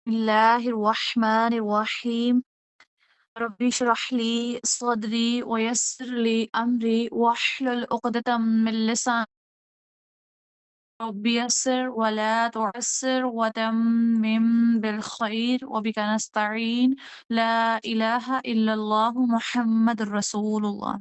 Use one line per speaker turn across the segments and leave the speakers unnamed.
الله الرحمن الرحيم ربي اشرح لي صدري ويسر لي أمري واحلل عقدة من لساني ربي يسر ولا تعسر وتمم بالخير وبك نستعين لا إله إلا الله محمد رسول الله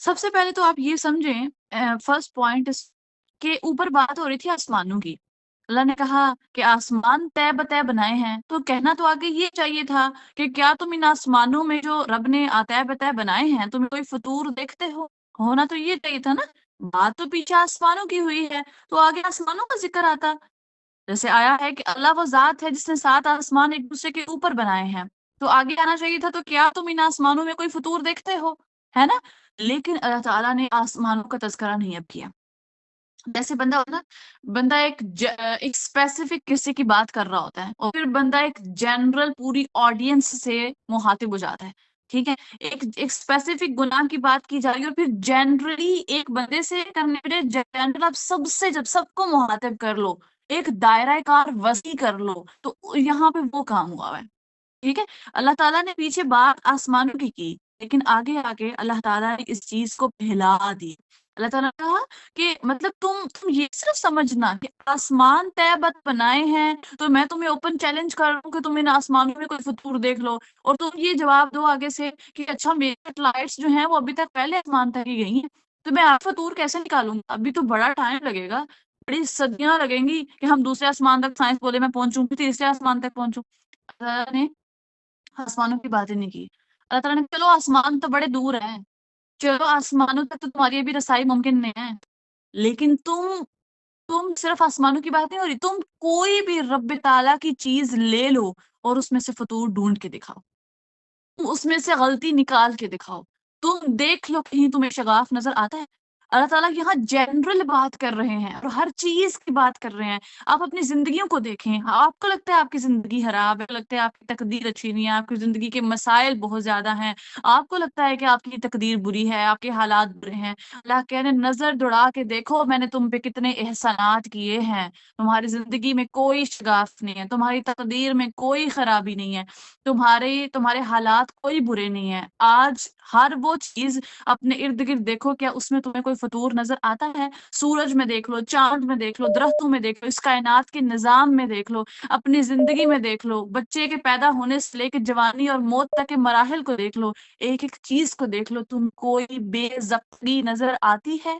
سب سے پہلے تو آپ یہ سمجھیں فرسٹ پوائنٹ کہ اوپر بات ہو رہی تھی آسمانوں کی. اللہ نے کہا کہ آسمان طے بطے بنائے ہیں، تو کہنا تو آگے یہ چاہیے تھا کہ کیا تم ان آسمانوں میں جو رب نے طے بطے بنائے ہیں تم کوئی فطور دیکھتے ہو؟ ہونا تو یہ چاہیے تھا نا. بات تو پیچھے آسمانوں کی ہوئی ہے تو آگے آسمانوں کا ذکر آتا. جیسے آیا ہے کہ اللہ وہ ذات ہے جس نے 7 آسمان ایک دوسرے کے اوپر بنائے ہیں، تو آگے آنا چاہیے تھا تو کیا تم ان آسمانوں میں کوئی فطور دیکھتے ہو؟ ہے نا؟ لیکن اللہ تعالیٰ نے آسمانوں کا تذکرہ نہیں اب کیا. جیسے بندہ ہوتا ہے نا، بندہ ایک اسپیسیفک کسی کی بات کر رہا ہوتا ہے اور پھر بندہ ایک جنرل پوری آڈینس سے مخاطب ہو جاتا ہے. ٹھیک ہے، ایک اسپیسیفک گناہ کی بات کی جا رہی ہے اور پھر جنرلی ایک بندے سے کرنے پہ جنرل آپ سب سے جب سب کو مخاطب کر لو، ایک دائرہ کار وسیع کر لو، تو یہاں پہ وہ کام ہوا ہے. ٹھیک ہے، اللہ تعالیٰ نے پیچھے بات آسمانوں کی لیکن آگے آگے اللہ تعالیٰ نے اس چیز کو پھیلا دی. اللہ تعالیٰ نے کہا کہ مطلب تم یہ صرف سمجھنا کہ آسمان طے بت بنائے ہیں تو میں تمہیں اوپن چیلنج کر رہا ہوں کہ تم ان آسمانوں میں کوئی فطور دیکھ لو اور تم یہ جواب دو آگے سے کہ اچھا میری سیٹلائٹس جو ہیں وہ ابھی تک پہلے آسمان تک ہی گئی ہیں، تو میں آپ فطور کیسے نکالوں گا؟ ابھی تو بڑا ٹائم لگے گا، بڑی صدیاں لگیں گی کہ ہم دوسرے آسمان تک سائنس بولے میں پہنچوں پھر تیسرے آسمان تک پہنچوں. اللہ تعالیٰ نے آسمانوں کی باتیں نہیں کی. اللہ تعالیٰ نے چلو آسمان تو بڑے دور ہیں، چلو آسمانوں تک تو تمہاری ابھی رسائی ممکن نہیں ہے، لیکن تم صرف آسمانوں کی بات نہیں ہو رہی، تم کوئی بھی رب تعالیٰ کی چیز لے لو اور اس میں سے فطور ڈھونڈ کے دکھاؤ، تم اس میں سے غلطی نکال کے دکھاؤ، تم دیکھ لو کہیں تمہیں شگاف نظر آتا ہے. اللہ تعالیٰ یہاں جنرل بات کر رہے ہیں اور ہر چیز کی بات کر رہے ہیں. آپ اپنی زندگیوں کو دیکھیں، آپ کو لگتا ہے آپ کی زندگی خراب ہے، آپ کو لگتا ہے آپ کی تقدیر اچھی نہیں ہے، آپ کی زندگی کے مسائل بہت زیادہ ہیں، آپ کو لگتا ہے کہ آپ کی تقدیر بری ہے، آپ کے حالات برے ہیں. اللہ کہنے نظر دوڑا کے دیکھو میں نے تم پہ کتنے احسانات کیے ہیں، تمہاری زندگی میں کوئی شگاف نہیں ہے، تمہاری تقدیر میں کوئی خرابی نہیں ہے، تمہارے حالات کوئی برے نہیں ہیں. آج ہر وہ چیز اپنے ارد گرد دیکھو، کیا اس میں تمہیں کوئی فطور نظر آتا ہے؟ سورج میں دیکھ لو، چاند میں دیکھ لو، درختوں میں دیکھ لو، اس کائنات کے نظام میں دیکھ لو، اپنی زندگی میں دیکھ لو، بچے کے پیدا ہونے سے لے کے جوانی اور موت تک کے مراحل کو دیکھ لو، ایک ایک چیز کو دیکھ لو، تم کوئی بے ضبطگی نظر آتی ہے؟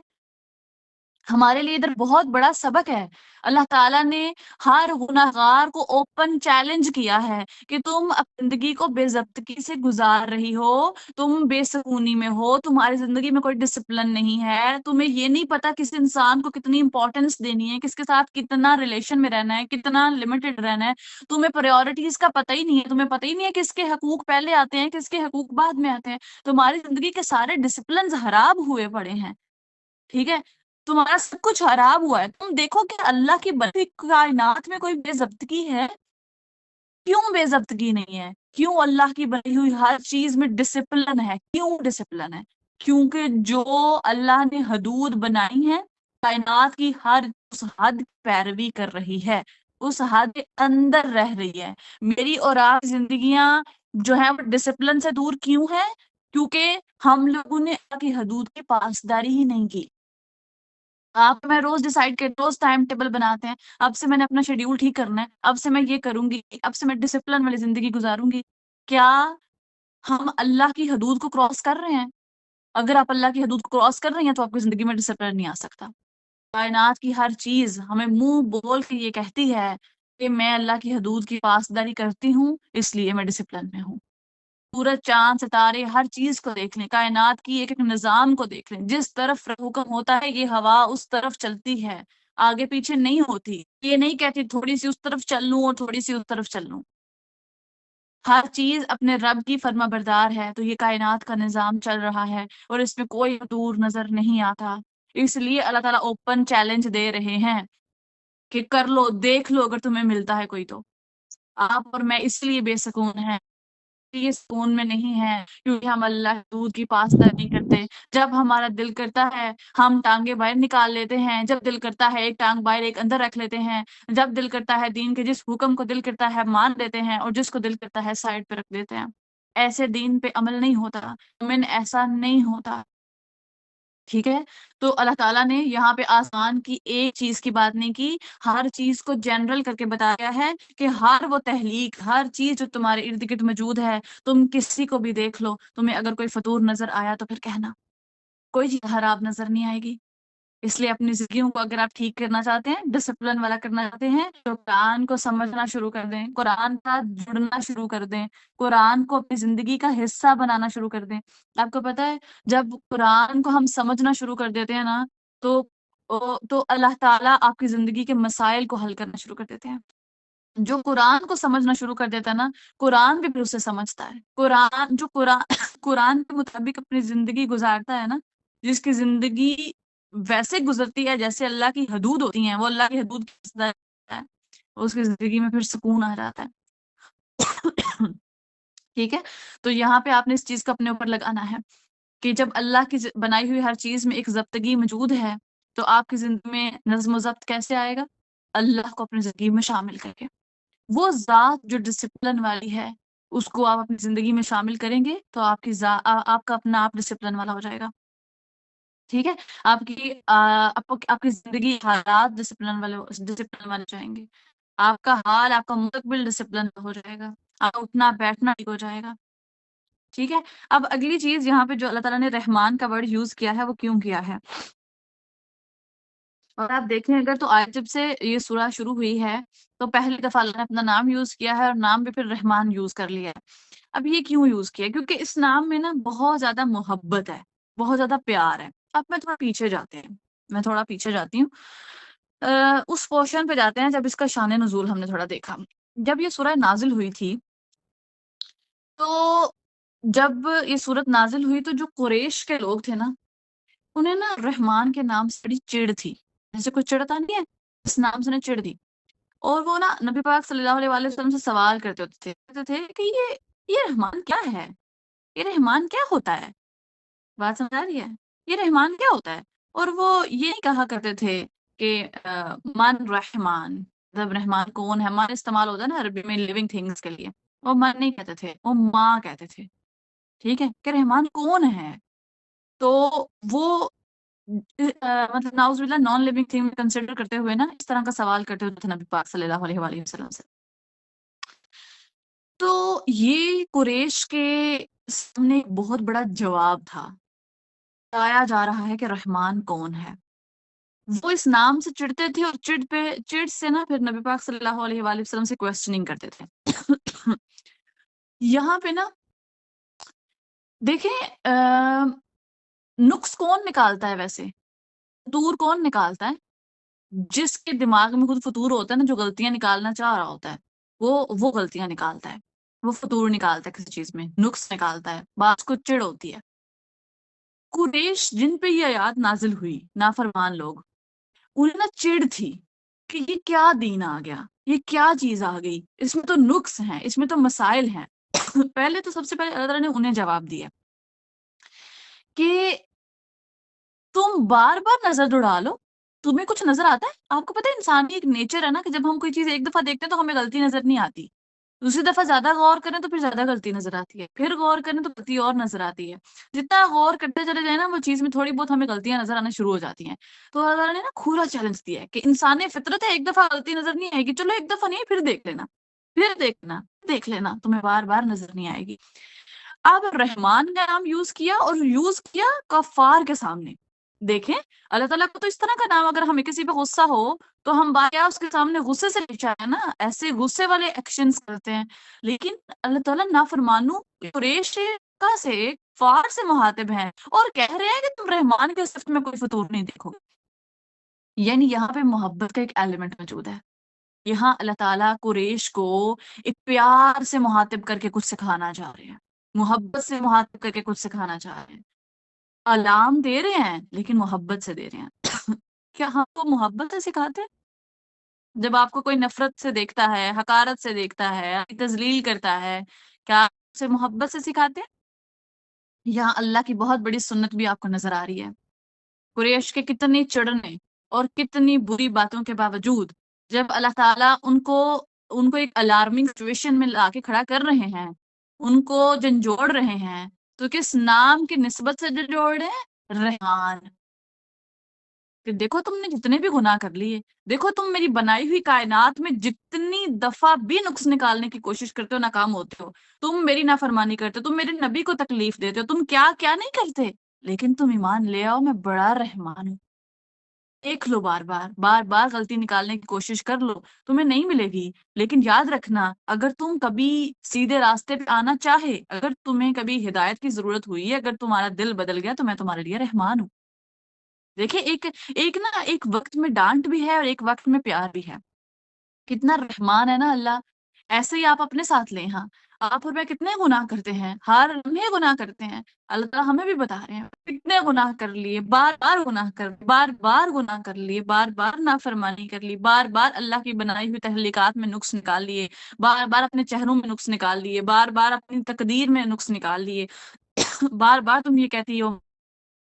ہمارے لیے ادھر بہت بڑا سبق ہے. اللہ تعالیٰ نے ہر گناہگار کو اوپن چیلنج کیا ہے کہ تم زندگی کو بے ضبطگی سے گزار رہی ہو، تم بے سکونی میں ہو، تمہاری زندگی میں کوئی ڈسپلن نہیں ہے، تمہیں یہ نہیں پتا کس انسان کو کتنی امپورٹنس دینی ہے، کس کے ساتھ کتنا ریلیشن میں رہنا ہے، کتنا لمیٹڈ رہنا ہے، تمہیں پریورٹیز کا پتہ ہی نہیں ہے، تمہیں پتہ ہی نہیں ہے کس کے حقوق پہلے آتے ہیں کس کے حقوق بعد میں آتے ہیں. تمہاری زندگی کے سارے ڈسپلنز خراب ہوئے پڑے ہیں. ٹھیک ہے، تمہارا سب کچھ خراب ہوا ہے. تم دیکھو کہ اللہ کی بڑی کائنات میں کوئی بے ضبطگی ہے؟ کیوں بے ضبطگی نہیں ہے؟ کیوں اللہ کی بنی ہوئی ہر چیز میں ڈسپلن ہے؟ کیوں ڈسپلن ہے؟ کیونکہ جو اللہ نے حدود بنائی ہیں کائنات کی ہر اس حد کی پیروی کر رہی ہے، اس حد کے اندر رہ رہی ہے. میری اور آپ کی زندگیاں جو ہیں وہ ڈسپلن سے دور کیوں ہیں؟ کیونکہ ہم لوگوں نے اللہ کی حدود کی پاسداری ہی نہیں کی. آپ میں روز ڈیسائیڈ کر روز ٹائم ٹیبل بناتے ہیں، اب سے میں نے اپنا شیڈیول ٹھیک کرنا ہے، اب سے میں یہ کروں گی، اب سے میں ڈسپلن والی زندگی گزاروں گی. کیا ہم اللہ کی حدود کو کراس کر رہے ہیں؟ اگر آپ اللہ کی حدود کو کراس کر رہی ہیں تو آپ کی زندگی میں ڈسپلن نہیں آ سکتا. کائنات کی ہر چیز ہمیں منہ بول کے یہ کہتی ہے کہ میں اللہ کی حدود کی پاسداری کرتی ہوں، اس لیے میں ڈسپلن میں ہوں. سورج، چاند، ستارے، ہر چیز کو دیکھ لیں، کائنات کی ایک ایک نظام کو دیکھ لیں، جس طرف حکم ہوتا ہے یہ ہوا اس طرف چلتی ہے، آگے پیچھے نہیں ہوتی. یہ نہیں کہتی تھوڑی سی اس طرف چل لوں اور تھوڑی سی اس طرف چل لوں. ہر چیز اپنے رب کی فرما بردار ہے، تو یہ کائنات کا نظام چل رہا ہے اور اس میں کوئی دور نظر نہیں آتا. اس لیے اللہ تعالیٰ اوپن چیلنج دے رہے ہیں کہ کر لو، دیکھ لو، اگر تمہیں ملتا ہے کوئی تو. آپ اور میں اس لیے بے سکون ہیں، یہ سکون میں نہیں ہے کیونکہ ہم اللہ کے حدود کی پاسداری نہیں کرتے. جب ہمارا دل کرتا ہے ہم ٹانگیں باہر نکال لیتے ہیں، جب دل کرتا ہے ایک ٹانگ باہر ایک اندر رکھ لیتے ہیں، جب دل کرتا ہے دین کے جس حکم کو دل کرتا ہے مان لیتے ہیں اور جس کو دل کرتا ہے سائڈ پہ رکھ دیتے ہیں. ایسے دین پہ عمل نہیں ہوتا، مومن ایسا نہیں ہوتا. ٹھیک ہے، تو اللہ تعالیٰ نے یہاں پہ آسمان کی ایک چیز کی بات نہیں کی، ہر چیز کو جنرل کر کے بتایا ہے کہ ہر وہ تحلیق، ہر چیز جو تمہارے ارد گرد موجود ہے، تم کسی کو بھی دیکھ لو، تمہیں اگر کوئی فطور نظر آیا تو پھر کہنا. کوئی چیز خراب نظر نہیں آئے گی. اس لیے اپنی زندگیوں کو اگر آپ ٹھیک کرنا چاہتے ہیں، ڈسپلن والا کرنا چاہتے ہیں، تو قرآن کو سمجھنا شروع کر دیں، قرآن کا جڑنا شروع کر دیں، قرآن کو اپنی زندگی کا حصہ بنانا شروع کر دیں. آپ کو پتہ ہے جب قرآن کو ہم سمجھنا شروع کر دیتے ہیں نا، تو تو اللہ تعالیٰ آپ کی زندگی کے مسائل کو حل کرنا شروع کر دیتے ہیں. جو قرآن کو سمجھنا شروع کر دیتا ہے نا، قرآن بھی پھر اسے سمجھتا ہے. قرآن قرآن کے مطابق اپنی زندگی گزارتا ہے نا، جس کی زندگی ویسے گزرتی ہے جیسے اللہ کی حدود ہوتی ہیں، وہ اللہ کی حدود کی سزا دیتا ہے، اس کی زندگی میں پھر سکون آ جاتا ہے. ٹھیک ہے، تو یہاں پہ آپ نے اس چیز کو اپنے اوپر لگانا ہے کہ جب اللہ کی بنائی ہوئی ہر چیز میں ایک ضبطگی موجود ہے، تو آپ کی زندگی میں نظم و ضبط کیسے آئے گا؟ اللہ کو اپنی زندگی میں شامل کر کے. وہ ذات جو ڈسپلن والی ہے، اس کو آپ اپنی زندگی میں شامل کریں گے تو آپ کا اپنا آپ ڈسپلن والا ہو جائے گا. ٹھیک ہے، آپ کی زندگی حالات ڈسپلن والے جائیں گے. آپ کا حال، آپ کا مستقبل ڈسپلن ہو جائے گا. آپ کا اٹھنا بیٹھنا ٹھیک ہو جائے گا. ٹھیک ہے، اب اگلی چیز یہاں پہ جو اللہ تعالیٰ نے رحمان کا ورڈ یوز کیا ہے، وہ کیوں کیا ہے؟ اور آپ دیکھیں اگر تو آج جب سے یہ سورہ شروع ہوئی ہے، تو پہلی دفعہ اللہ نے اپنا نام یوز کیا ہے، اور نام بھی پھر رحمان یوز کر لیا ہے. اب یہ کیوں یوز کیا؟ کیونکہ اس نام میں نا بہت زیادہ محبت ہے، بہت زیادہ پیار ہے. اب میں تھوڑا پیچھے جاتی ہوں. اس پورشن پہ جاتے ہیں جب اس کا شان نزول ہم نے تھوڑا دیکھا. جب یہ سورہ نازل ہوئی تھی، تو جب یہ سورت نازل ہوئی تو جو قریش کے لوگ تھے نا، انہیں نا رحمان کے نام سے بڑی چڑ تھی. جیسے کوئی چڑھتا نہیں ہے، اس نام سے انہیں چڑ دی. اور وہ نا نبی پاک صلی اللہ علیہ وسلم سے سوال کرتے ہوتے تھے کہ یہ رحمان کیا ہے؟ یہ رحمان کیا ہوتا ہے؟ بات سمجھ آ رہی ہے؟ یہ رحمان کیا ہوتا ہے؟ اور وہ یہ نہیں کہا کرتے تھے کہ من رحمان، مطلب رحمان کون ہے. من استعمال ہوتا ہے نا عربی میں لیونگ تھنگس کے لیے، وہ من نہیں کہتے تھے، وہ ماں کہتے تھے. ٹھیک ہے، کہ رحمان کون ہے؟ تو وہ مطلب ناؤز باللہ نان لیونگ تھنگ کنسیڈر کرتے ہوئے نا اس طرح کا سوال کرتے ہوتے تھے نبی پاک صلی اللہ علیہ وآلہ وسلم سے. تو یہ قریش کے سامنے ایک بہت بڑا جواب تھا. بتایا جا رہا ہے کہ رحمان کون ہے. وہ اس نام سے چڑھتے تھے، اور چڑ سے نا پھر نبی پاک صلی اللہ علیہ وآلہ وسلم سے کوسچننگ کرتے تھے. یہاں پہ نا دیکھیں نقص کون نکالتا ہے؟ ویسے فطور کون نکالتا ہے؟ جس کے دماغ میں خود فطور ہوتا ہے نا، جو غلطیاں نکالنا چاہ رہا ہوتا ہے، وہ غلطیاں نکالتا ہے، وہ فطور نکالتا ہے، کسی چیز میں نقص نکالتا ہے، بعض کو چڑ ہوتی ہے. قریش جن پہ یہ آیات نازل ہوئی، نافرمان لوگ، انہیں نا چڑ تھی کہ یہ کیا دین آ گیا، یہ کیا چیز آ گئی، اس میں تو نقص ہیں، اس میں تو مسائل ہیں. پہلے تو سب سے پہلے اللہ تعالیٰ نے انہیں جواب دیا کہ تم بار بار نظر دوڑا لو، تمہیں کچھ نظر آتا ہے؟ آپ کو پتہ ہے انسانی ایک نیچر ہے نا کہ جب ہم کوئی چیز ایک دفعہ دیکھتے ہیں تو ہمیں غلطی نظر نہیں آتی، دوسری دفعہ زیادہ غور کریں تو پھر زیادہ غلطی نظر آتی ہے، پھر غور کریں تو غلطی اور نظر آتی ہے. جتنا غور کرتے چلے جائیں نا، وہ چیز میں تھوڑی بہت ہمیں غلطیاں نظر آنا شروع ہو جاتی ہیں. تو اللہ تعالیٰ نے نا کھلا چیلنج دیا ہے کہ انسانی فطرت ہے، ایک دفعہ غلطی نظر نہیں آئے گی، چلو ایک دفعہ نہیں، پھر دیکھ لینا تمہیں بار بار نظر نہیں آئے گی. اب رحمان کا نام یوز کیا، اور یوز کیا کفار کے سامنے. دیکھیں اللہ تعالیٰ کو تو اس طرح کا نام، اگر ہمیں کسی پہ غصہ ہو تو ہم بایا اس کے سامنے غصے سے پیچھا ہے نا، ایسے غصے والے ایکشنز کرتے ہیں. لیکن اللہ تعالیٰ نافرمانوں قریش کا سے فار سے مخاطب ہیں، اور کہہ رہے ہیں کہ تم رحمان کے صفت میں کوئی فطور نہیں دیکھو گے. یعنی یہاں پہ محبت کا ایک ایلیمنٹ موجود ہے. یہاں اللہ تعالیٰ قریش کو ایک پیار سے مخاطب کر کے کچھ سکھانا چاہ رہے ہیں، محبت سے مخاطب کر کے کچھ سکھانا چاہ رہے ہیں. علام دے رہے ہیں لیکن محبت سے دے رہے ہیں. کیا ہم کو محبت سے سکھاتے ہیں؟ جب آپ کو کوئی نفرت سے دیکھتا ہے، حقارت سے دیکھتا ہے، آپ کی تذلیل کرتا ہے، کیا آپ اسے محبت سے سکھاتے ہیں؟ یہاں اللہ کی بہت بڑی سنت بھی آپ کو نظر آ رہی ہے. قریش کے کتنی چڑھنے اور کتنی بری باتوں کے باوجود جب اللہ تعالیٰ ان کو ایک الارمنگ سچویشن میں لا کے کھڑا کر رہے ہیں، ان کو جھنجھوڑ رہے ہیں، تو کس نام کی نسبت سے جھنجھوڑ رہے ہیں؟ رحمان. کہ دیکھو تم نے جتنے بھی گناہ کر لیے، دیکھو تم میری بنائی ہوئی کائنات میں جتنی دفعہ بھی نقص نکالنے کی کوشش کرتے ہو، ناکام ہوتے ہو. تم میری نافرمانی کرتے ہو، تم میرے نبی کو تکلیف دیتے ہو، تم کیا کیا نہیں کرتے. لیکن تم ایمان لے آؤ میں بڑا رحمان ہوں. دیکھ لو بار بار بار بار غلطی نکالنے کی کوشش کر لو، تمہیں نہیں ملے گی. لیکن یاد رکھنا، اگر تم کبھی سیدھے راستے پہ آنا چاہے، اگر تمہیں کبھی ہدایت کی ضرورت ہوئی ہے، اگر تمہارا دل بدل گیا، تو میں تمہارے لیے رحمان ہوں. دیکھیں، ایک وقت میں ڈانٹ بھی ہے اور ایک وقت میں پیار بھی ہے. کتنا رحمان ہے نا اللہ. ایسے ہی آپ اپنے ساتھ لیں. ہاں، آپ اور میں کتنے گناہ کرتے ہیں، ہر لمحے گناہ کرتے ہیں. اللہ تعالیٰ ہمیں بھی بتا رہے ہیں کتنے گناہ کر لیے، بار بار گناہ کر، بار بار گناہ کر لیے، بار بار نافرمانی کر لی، بار بار اللہ کی بنائی ہوئی تخلیقات میں نقص نکال لیے، بار بار اپنے چہروں میں نقص نکال لیے، بار بار اپنی تقدیر میں نقص نکال لیے. بار بار تم یہ کہتی ہو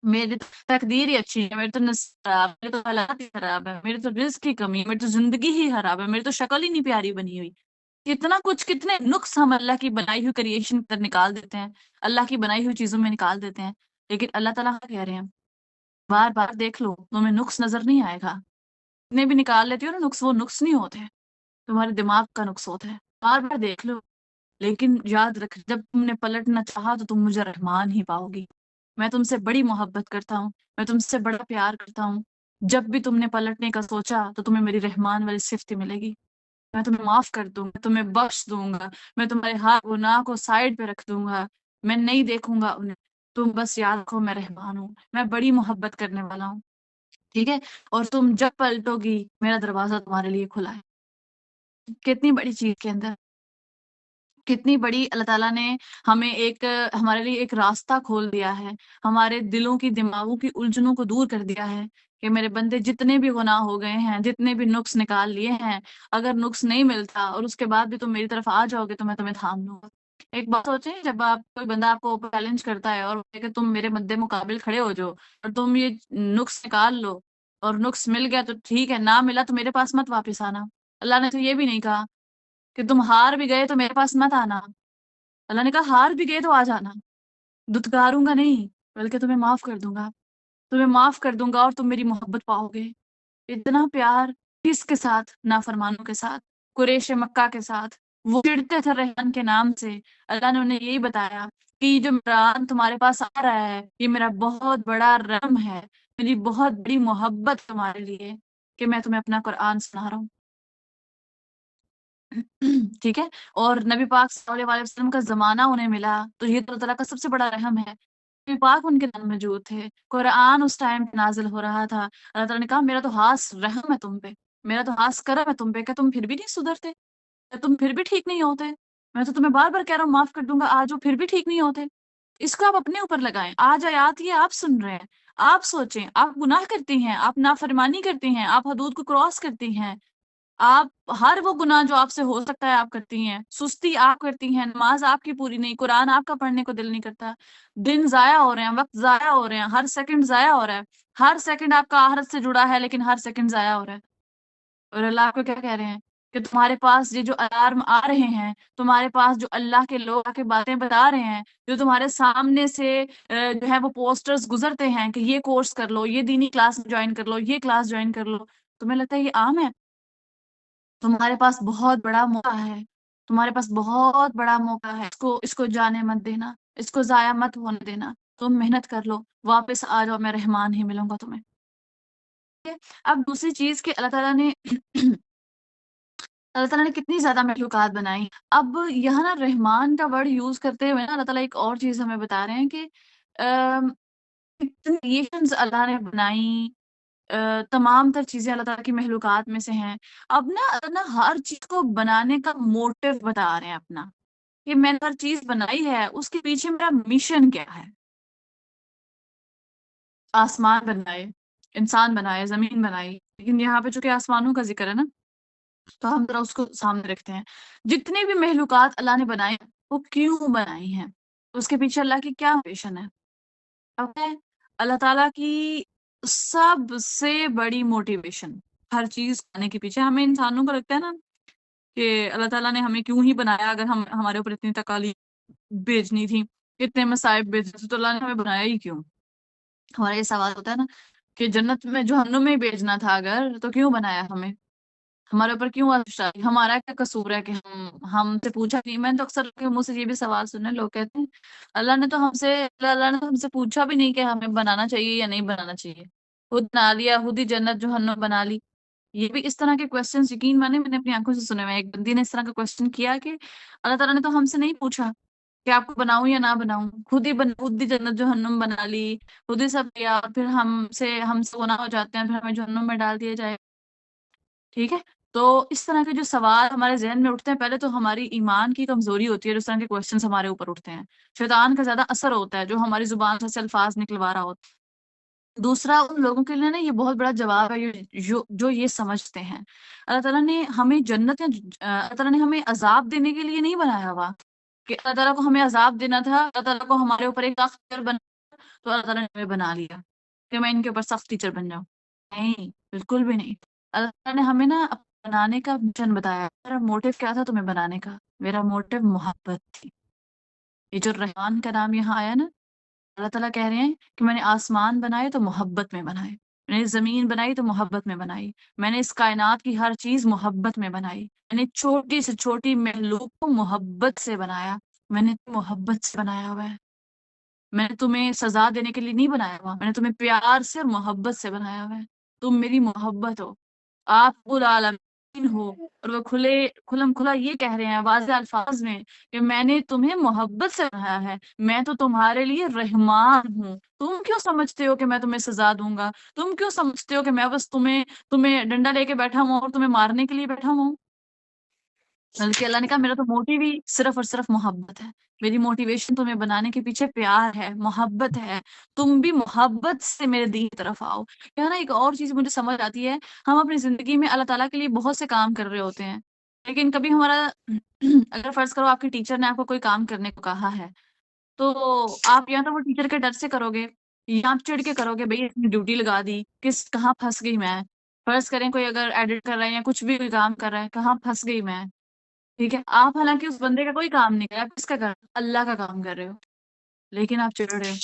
میری تو تقدیر ہی اچھی ہے، میری تو نصیب خراب ہے، میری تو حالات ہی خراب ہے، میری تو رزق کی کمی ہے، میری تو زندگی ہی خراب ہے، میری تو شکل ہی نہیں پیاری بنی ہوئی. اتنا کچھ، کتنے نقص ہم اللہ کی بنائی ہوئی کریشن پر نکال دیتے ہیں، اللہ کی بنائی ہوئی چیزوں میں نکال دیتے ہیں. لیکن اللہ تعالیٰ کہہ رہے ہیں بار بار دیکھ لو، تمہیں نقص نظر نہیں آئے گا. جتنے بھی نکال لیتی ہو نا نقص، وہ نقص نہیں ہوتے، تمہارے دماغ کا نقص ہوتا ہے. بار بار دیکھ لو. لیکن یاد رکھ، جب تم نے پلٹنا چاہا تو تم مجھے رحمان ہی پاؤ گی. میں تم سے بڑی محبت کرتا ہوں، میں تم سے بڑا پیار کرتا ہوں. جب بھی تم نے پلٹنے کا سوچا تو تمہیں میری رحمان والی صفت ہی ملے گی. میں تمہیں معاف کر دوں گا، تمہیں بخش دوں گا، میں تمہارے ہر گناہ کو سائڈ پہ رکھ دوں گا، میں نہیں دیکھوں گا انہیں. تم بس یاد رکھو میں رحمان ہوں، میں بڑی محبت کرنے والا ہوں. ٹھیک ہے؟ اور تم جب پلٹو گی میرا دروازہ تمہارے لیے کھلا ہے. کتنی بڑی چیز کے اندر، کتنی بڑی اللہ تعالیٰ نے ہمیں ہمارے لیے ایک راستہ کھول دیا ہے، ہمارے دلوں کی، دماغوں کی الجھنوں کو دور کر دیا ہے کہ میرے بندے جتنے بھی گناہ ہو گئے ہیں، جتنے بھی نقص نکال لیے ہیں، اگر نقص نہیں ملتا اور اس کے بعد بھی تم میری طرف آ جاؤ گے تو میں تمہیں تھام لوں گا. ایک بات سوچیں، جب آپ کوئی بندہ آپ کو چیلنج کرتا ہے اور کہ تم میرے مد مقابل کھڑے ہو جاؤ اور تم یہ نقص نکال لو، اور نقص مل گیا تو ٹھیک ہے، نہ ملا تو میرے پاس مت واپس آنا. اللہ نے تو یہ بھی نہیں کہا کہ تم ہار بھی گئے تو میرے پاس مت آنا. اللہ نے کہا ہار بھی گئے تو آ جانا، دتکاروں گا نہیں، بلکہ تمہیں معاف کر دوں گا، تمہیں معاف کر دوں گا اور تم میری محبت پاؤ گے. اتنا پیار کس کے ساتھ؟ نافرمانوں کے ساتھ، قریش مکہ کے ساتھ. وہ چڑھتے تھے ریحان کے نام سے. اللہ نے انہیں یہی بتایا کہ یہ جو قرآن تمہارے پاس آ رہا ہے یہ میرا بہت بڑا رحم ہے، میری بہت بڑی محبت تمہارے لیے کہ میں تمہیں اپنا قرآن سنا رہا ہوں. ٹھیک ہے؟ اور نبی پاک صلی اللہ علیہ وسلم کا زمانہ انہیں ملا تو یہ تو اللہ تعالیٰ کا سب سے بڑا رحم ہے. نبی پاک ان کے دن موجود تھے، قرآن اس ٹائم پہ نازل ہو رہا تھا. اللہ تعالیٰ نے کہا میرا تو خاص رحم ہے تم پہ، میرا تو خاص کرم ہے تم پہ، کہ تم پھر بھی نہیں سدھرتے، کہ تم پھر بھی ٹھیک نہیں ہوتے. میں تو تمہیں بار بار کہہ رہا ہوں معاف کر دوں گا، آج وہ پھر بھی ٹھیک نہیں ہوتے. اس کو آپ اپنے اوپر لگائیں. آج آیات یہ آپ سن رہے ہیں، آپ سوچیں، آپ گناہ کرتی ہیں، آپ نافرمانی کرتی ہیں، آپ حدود کو کراس کرتی ہیں، آپ ہر وہ گناہ جو آپ سے ہو سکتا ہے آپ کرتی ہیں، سستی آپ کرتی ہیں، نماز آپ کی پوری نہیں، قرآن آپ کا پڑھنے کو دل نہیں کرتا، دن ضائع ہو رہے ہیں، وقت ضائع ہو رہے ہیں، ہر سیکنڈ ضائع ہو رہا ہے، ہر سیکنڈ آپ کا آخرت سے جڑا ہے لیکن ہر سیکنڈ ضائع ہو رہا ہے. اور اللہ آپ کو کیا کہہ رہے ہیں کہ تمہارے پاس یہ جو الارم آ رہے ہیں، تمہارے پاس جو اللہ کے لوگ آ کے باتیں بتا رہے ہیں، جو تمہارے سامنے سے جو ہے وہ پوسٹرز گزرتے ہیں کہ یہ کورس کر لو، یہ دینی کلاس جوائن کر لو، یہ کلاس جوائن کر لو، تمہیں لگتا ہے یہ عام ہے؟ تمہارے پاس بہت بڑا موقع ہے، تمہارے پاس بہت بڑا موقع ہے. اس کو جانے مت دینا، اس کو ضائع مت ہونے دینا. تم محنت کر لو، واپس آ جاؤ، میں رحمان ہی ملوں گا تمہیں. اب دوسری چیز کہ اللہ تعالیٰ نے اللہ تعالیٰ نے کتنی زیادہ مخلوقات بنائی. اب یہاں نا رحمان کا ورڈ یوز کرتے ہوئے نا اللہ تعالیٰ ایک اور چیز ہمیں بتا رہے ہیں کہ کتنی کریشنز اللہ نے بنائی، تمام تر چیزیں اللہ تعالیٰ کی مخلوقات میں سے ہیں. اب نا ہر چیز کو بنانے کا موٹو بتا رہے ہیں اپنا، کہ میں نے ہر چیز بنائی ہے اس کے پیچھے میرا مشن کیا ہے. آسمان بنائے، انسان بنائے، زمین بنائی، لیکن یہاں پہ چونکہ آسمانوں کا ذکر ہے نا تو ہم ذرا اس کو سامنے رکھتے ہیں. جتنے بھی مخلوقات اللہ نے بنائے وہ کیوں بنائی ہیں، اس کے پیچھے اللہ کی کیا مشن ہے. اب ہے اللہ تعالیٰ کی سب سے بڑی موٹیویشن ہر چیز کرنے کے پیچھے. ہمیں انسانوں کو لگتا ہے نا کہ اللہ تعالیٰ نے ہمیں کیوں ہی بنایا، اگر ہمارے اوپر اتنی تکالیف بھیجنی تھی، اتنے مصائب بھیجنے تھے، تو اللہ نے ہمیں بنایا ہی کیوں. ہمارا یہ سوال ہوتا ہے نا کہ جنت میں جہنم میں بھیجنا تھا اگر، تو کیوں بنایا ہمیں. ہمارے اوپر کیوں عرش آئی؟ ہمارا کیا قصور ہے کہ ہم سے پوچھا نہیں؟ میں نے تو اکثر کے منہ سے یہ بھی سوال سنے، لوگ کہتے ہیں اللہ نے تو ہم سے پوچھا بھی نہیں کہ ہمیں بنانا چاہیے یا نہیں بنانا چاہیے، خود بنا لیا، خود ہی جنت جہنم بنا لی۔ یہ بھی اس طرح کے کوشچن یقین مانے میں نے اپنی آنکھوں سے سنے ہوئے ہیں۔ ایک بندی نے اس طرح کا کوشچن کیا کہ اللہ تعالیٰ نے تو ہم سے نہیں پوچھا کہ آپ کو بناؤں یا نہ بناؤں، خود ہی جنت جہنم بنا لی، خود ہی سب کیا، اور پھر ہم سے گناہ ہو جاتے ہیں، پھر ہمیں جہنم میں ڈال دیا جائے۔ ٹھیک ہے، تو اس طرح کے جو سوال ہمارے ذہن میں اٹھتے ہیں، پہلے تو ہماری ایمان کی کمزوری ہوتی ہے، جو اس طرح کے کوشچنس ہمارے اوپر اٹھتے ہیں، شیطان کا زیادہ اثر ہوتا ہے جو ہماری زبان سے الفاظ نکلوا رہا ہوتا ہے۔ دوسرا، ان لوگوں کے لیے نا یہ بہت بڑا جواب ہے جو یہ سمجھتے ہیں اللہ تعالیٰ نے ہمیں جنت اللہ تعالیٰ نے ہمیں عذاب دینے کے لیے نہیں بنایا ہوا کہ اللہ تعالیٰ کو ہمیں عذاب دینا تھا، اللہ تعالیٰ کو ہمارے اوپر ایک سخت ٹیچر بنا، تو اللہ تعالیٰ نے ہمیں بنا لیا کہ میں ان کے اوپر سخت ٹیچر بن جاؤں۔ نہیں، بالکل بھی نہیں۔ اللہ تعالیٰ نے ہمیں نا بنانے کا مشن بتایا۔ میرا موٹو کیا تھا تمہیں بنانے کا؟ میرا موٹو محبت تھی۔ یہ جو رحمان کا نام یہاں آیا نا، اللہ تعالیٰ کہہ رہے ہیں کہ میں نے آسمان بنائے تو محبت میں بنائے، میں نے زمین بنائی تو محبت میں بنائی، میں نے اس کائنات کی ہر چیز محبت میں بنائی، میں نے چھوٹی سے چھوٹی مخلوق کو محبت سے بنایا، میں نے محبت سے بنایا ہوا ہے۔ میں نے تمہیں سزا دینے کے لیے نہیں بنایا ہوا، میں نے تمہیں پیار سے اور محبت سے بنایا ہوا ہے۔ تم میری محبت ہو، آپ العالمین ہو، اور وہ کھلم کھلا یہ کہہ رہے ہیں واضح الفاظ میں کہ میں نے تمہیں محبت سے بنایا ہے، میں تو تمہارے لیے رحمان ہوں۔ تم کیوں سمجھتے ہو کہ میں تمہیں سزا دوں گا؟ تم کیوں سمجھتے ہو کہ میں بس تمہیں ڈنڈا لے کے بیٹھا ہوں اور تمہیں مارنے کے لیے بیٹھا ہوں؟ بلکہ اللہ نے کہا میرا تو موٹیو ہی صرف اور صرف محبت ہے، میری موٹیویشن تمہیں بنانے کے پیچھے پیار ہے، محبت ہے، تم بھی محبت سے میرے دین کی طرف آؤ۔ یہاں نا ایک اور چیز مجھے سمجھ آتی ہے، ہم اپنی زندگی میں اللہ تعالیٰ کے لیے بہت سے کام کر رہے ہوتے ہیں، لیکن کبھی ہمارا اگر فرض کرو آپ کے ٹیچر نے آپ کو کوئی کام کرنے کو کہا ہے، تو آپ یا تو وہ ٹیچر کے ڈر سے کرو گے، یا آپ چڑ کے کرو گے بھئی اتنی ڈیوٹی لگا دی، کہاں پھنس گئی میں۔ فرض کریں کوئی اگر ایڈٹ کر رہا ہے یا کچھ بھی کوئی کام کر رہا ہے، کہاں پھنس گئی میں۔ ٹھیک ہے، آپ حالانکہ اس بندے کا کوئی کام نہیں کر رہے، آپ کس کا کر رہے ہو؟ اللہ کا کام کر رہے ہو، لیکن آپ چڑ رہے ہو،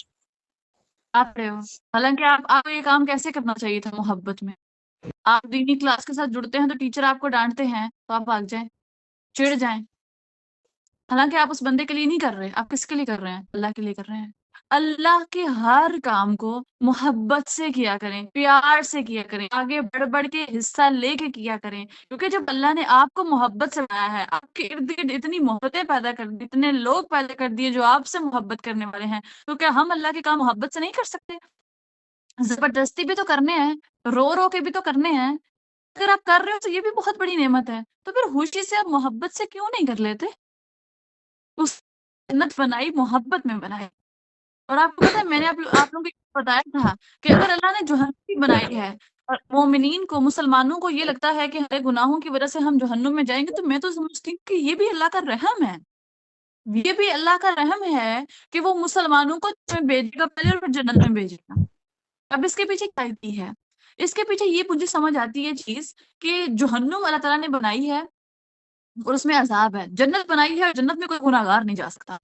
آپ رہے ہو، حالانکہ آپ کو یہ کام کیسے کرنا چاہیے تھا؟ محبت میں۔ آپ دینی کلاس کے ساتھ جڑتے ہیں تو ٹیچر آپ کو ڈانٹتے ہیں تو آپ بھاگ جائیں، چڑ جائیں، حالانکہ آپ اس بندے کے لیے نہیں کر رہے، آپ کس کے لیے کر رہے ہیں؟ اللہ کے لیے کر رہے ہیں۔ اللہ کے ہر کام کو محبت سے کیا کریں، پیار سے کیا کریں، آگے بڑھ بڑھ کے حصہ لے کے کیا کریں، کیونکہ جب اللہ نے آپ کو محبت سے بنایا ہے، آپ کے ارد گرد اتنی محبتیں پیدا کر دی، اتنے لوگ پیدا کر دیے جو آپ سے محبت کرنے والے ہیں، تو کیا ہم اللہ کے کام محبت سے نہیں کر سکتے؟ زبردستی بھی تو کرنے ہیں، رو رو کے بھی تو کرنے ہیں۔ اگر آپ کر رہے ہو تو یہ بھی بہت بڑی نعمت ہے، تو پھر خوشی سے آپ محبت سے کیوں نہیں کر لیتے؟ اس جنت بنائی محبت میں بنائی۔ اور آپ کو پتا ہے میں نے آپ لوگوں کو یہ بتایا تھا کہ اگر اللہ نے جہنم بھی بنائی ہے اور مومنین کو، مسلمانوں کو یہ لگتا ہے کہ ہمارے گناہوں کی وجہ سے ہم جہنم میں جائیں گے، تو میں تو سمجھتی ہوں کہ یہ بھی اللہ کا رحم ہے، یہ بھی اللہ کا رحم ہے کہ وہ مسلمانوں کو میں بھیجے گا پہلے اور پھر جنت میں بھیجے گا۔ اب اس کے پیچھے کیا کی ہے؟ اس کے پیچھے یہ مجھے سمجھ آتی ہے چیز کہ جہنم اللہ تعالیٰ نے بنائی ہے اور اس میں عذاب ہے، جنت بنائی ہے اور جنت میں کوئی گناہ گار نہیں جا سکتا۔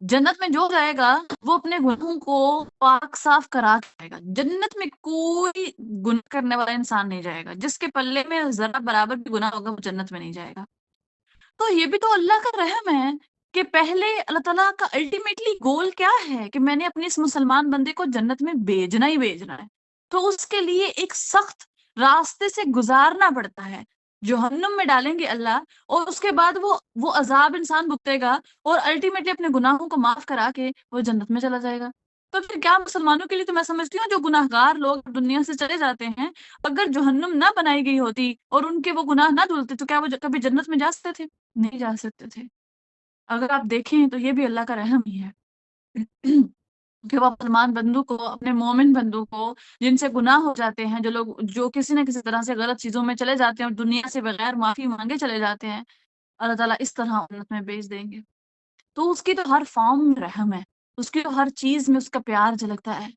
جنت میں جو جائے گا وہ اپنے گناہوں کو پاک صاف کرا کے جائے گا۔ جنت میں کوئی گناہ کرنے والا انسان نہیں جائے گا، جس کے پلے میں ذرا برابر بھی گناہ ہوگا وہ جنت میں نہیں جائے گا۔ تو یہ بھی تو اللہ کا رحم ہے کہ پہلے اللہ تعالیٰ کا الٹیمیٹلی گول کیا ہے کہ میں نے اپنے اس مسلمان بندے کو جنت میں بھیجنا ہی بھیجنا ہے، تو اس کے لیے ایک سخت راستے سے گزارنا پڑتا ہے، جہنم میں ڈالیں گے اللہ، اور اس کے بعد وہ عذاب انسان بھگتے گا اور الٹیمیٹلی اپنے گناہوں کو معاف کرا کے وہ جنت میں چلا جائے گا۔ تو پھر کیا مسلمانوں کے لیے تو میں سمجھتی ہوں جو گناہ گار لوگ دنیا سے چلے جاتے ہیں، اگر جہنم نہ بنائی گئی ہوتی اور ان کے وہ گناہ نہ دھلتے تو کیا وہ کبھی جنت میں جا سکتے تھے؟ نہیں جا سکتے تھے۔ اگر آپ دیکھیں تو یہ بھی اللہ کا رحم ہی ہے کہ وہ مسلمان بندوں کو، اپنے مومن بندوں کو جن سے گناہ ہو جاتے ہیں، جو کسی نہ کسی طرح سے غلط چیزوں میں چلے جاتے ہیں اور دنیا سے بغیر معافی مانگے چلے جاتے ہیں، اللہ تعالیٰ اس طرح جنت میں بھیج دیں گے۔ تو اس کی تو ہر فارم میں رحم ہے، اس کی تو ہر چیز میں اس کا پیار جھلکتا ہے۔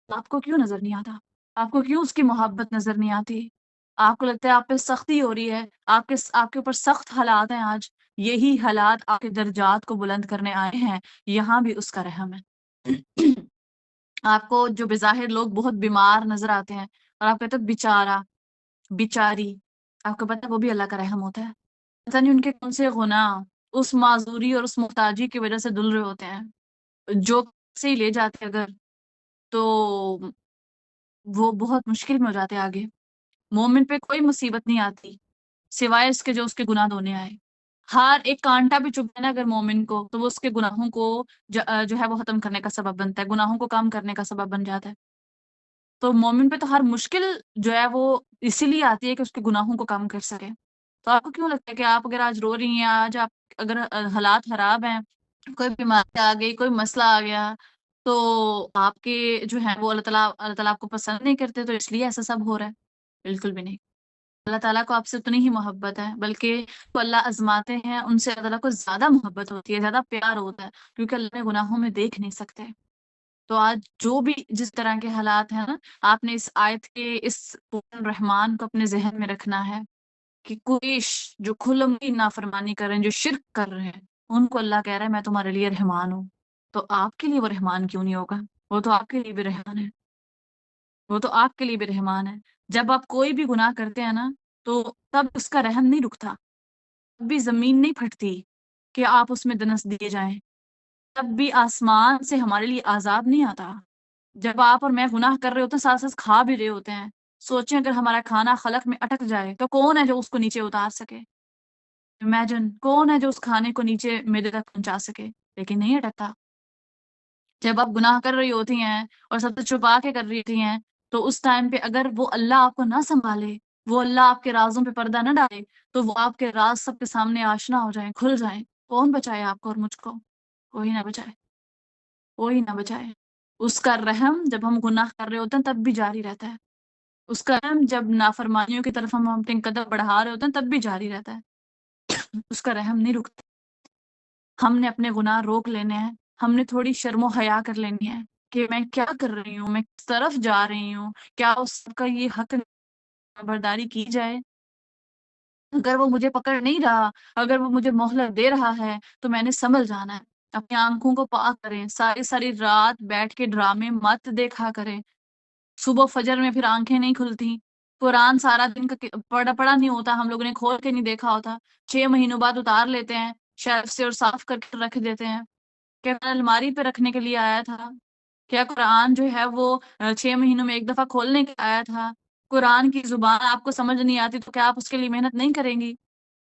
آپ کو کیوں نظر نہیں آتا؟ آپ کو کیوں اس کی محبت نظر نہیں آتی؟ آپ کو لگتا ہے آپ پہ سختی ہو رہی ہے، آپ کے اوپر سخت حالات ہیں آج، یہی حالات آپ کے درجات کو بلند کرنے آئے ہیں، یہاں بھی اس کا رحم ہے۔ آپ کو جو بظاہر لوگ بہت بیمار نظر آتے ہیں اور آپ کہتے ہیں بیچارہ، بیچاری، آپ کو پتہ ہے وہ بھی اللہ کا رحم ہوتا ہے. پتہ نہیں ان کے کون سے گناہ اس معذوری اور اس محتاجی کی وجہ سے دھل رہے ہوتے ہیں. جو سے ہی لے جاتے اگر تو وہ بہت مشکل میں ہو جاتے آگے. مومن پہ کوئی مصیبت نہیں آتی سوائے اس کے جو اس کے گناہ دھونے آئے. ہر ایک کانٹا بھی چبھے نا اگر مومن کو تو وہ اس کے گناہوں کو جو ہے وہ ختم کرنے کا سبب بنتا ہے، گناہوں کو کم کرنے کا سبب بن جاتا ہے. تو مومن پہ تو ہر مشکل جو ہے وہ اسی لیے آتی ہے کہ اس کے گناہوں کو کم کر سکے. تو آپ کو کیوں لگتا ہے کہ آپ اگر آج رو رہی ہیں، آج آپ اگر حالات خراب ہیں، کوئی بیماری آ گئی، کوئی مسئلہ آ گیا، تو آپ کے جو ہے وہ اللہ تعالیٰ آپ کو پسند نہیں کرتے تو اس لیے ایسا سب ہو رہا ہے؟ بالکل بھی نہیں. اللہ تعالیٰ کو آپ سے اتنی ہی محبت ہے، بلکہ جو اللہ آزماتے ہیں ان سے اللہ تعالیٰ کو زیادہ محبت ہوتی ہے، زیادہ پیار ہوتا ہے، کیونکہ اللہ نے گناہوں میں دیکھ نہیں سکتے. تو آج جو بھی جس طرح کے حالات ہیں نا، آپ نے اس آیت کے اس قرآن رحمان کو اپنے ذہن میں رکھنا ہے کہ کوئی جو کھلم کی نافرمانی کر رہے ہیں، جو شرک کر رہے ہیں، ان کو اللہ کہہ رہا ہے میں تمہارے لیے رحمان ہوں. تو آپ کے لیے وہ رحمان کیوں نہیں ہوگا؟ وہ تو آپ کے لیے بھی رحمان ہے. وہ تو آپ کے لیے بھی رحمان ہے. جب آپ کوئی بھی گناہ کرتے ہیں نا تو تب اس کا رحم نہیں رکتا، تب بھی زمین نہیں پھٹتی کہ آپ اس میں دنس دیے جائیں، تب بھی آسمان سے ہمارے لیے عذاب نہیں آتا. جب آپ اور میں گناہ کر رہے ہوتے ہیں، ساتھ ساتھ کھا بھی رہے ہوتے ہیں، سوچیں اگر ہمارا کھانا خلق میں اٹک جائے تو کون ہے جو اس کو نیچے اتار سکے؟ امیجن کون ہے جو اس کھانے کو نیچے میدے تک پہنچا سکے؟ لیکن نہیں اٹکتا. جب آپ گناہ کر رہی ہوتی ہیں اور سب سے چھپا کے کر رہی ہوتی ہیں تو اس ٹائم پہ اگر وہ اللہ آپ کو نہ سنبھالے، وہ اللہ آپ کے رازوں پہ پردہ نہ ڈالے تو وہ آپ کے راز سب کے سامنے آشنا ہو جائیں، کھل جائیں. کون بچائے آپ کو اور مجھ کو؟ کوئی نہ بچائے، کوئی نہ بچائے. اس کا رحم جب ہم گناہ کر رہے ہوتے ہیں تب بھی جاری رہتا ہے. اس کا رحم جب نافرمانیوں کی طرف ہم اپنے قدم بڑھا رہے ہوتے ہیں تب بھی جاری رہتا ہے. اس کا رحم نہیں رکتا. ہم نے اپنے گناہ روک لینے ہیں، ہم نے تھوڑی شرم و حیا کر لینی ہے کہ میں کیا کر رہی ہوں، میں کس طرف جا رہی ہوں، کیا اس کا یہ حق برداری کی جائے. اگر وہ مجھے پکڑ نہیں رہا، اگر وہ مجھے مہلت دے رہا ہے تو میں نے سنبھل جانا ہے. اپنی آنکھوں کو پاک کریں، ساری ساری رات بیٹھ کے ڈرامے مت دیکھا کریں. صبح فجر میں پھر آنکھیں نہیں کھلتی. قرآن سارا دن کا پڑھا نہیں ہوتا، ہم لوگوں نے کھول کے نہیں دیکھا ہوتا. 6 مہینوں بعد اتار لیتے ہیں شیلف سے اور صاف کر کے رکھ دیتے ہیں. کیا الماری پہ رکھنے کے لیے آیا تھا؟ کیا قرآن جو ہے وہ 6 مہینوں میں ایک دفعہ کھولنے کے آیا تھا؟ قرآن کی زبان آپ کو سمجھ نہیں آتی تو کیا آپ اس کے لیے محنت نہیں کریں گی؟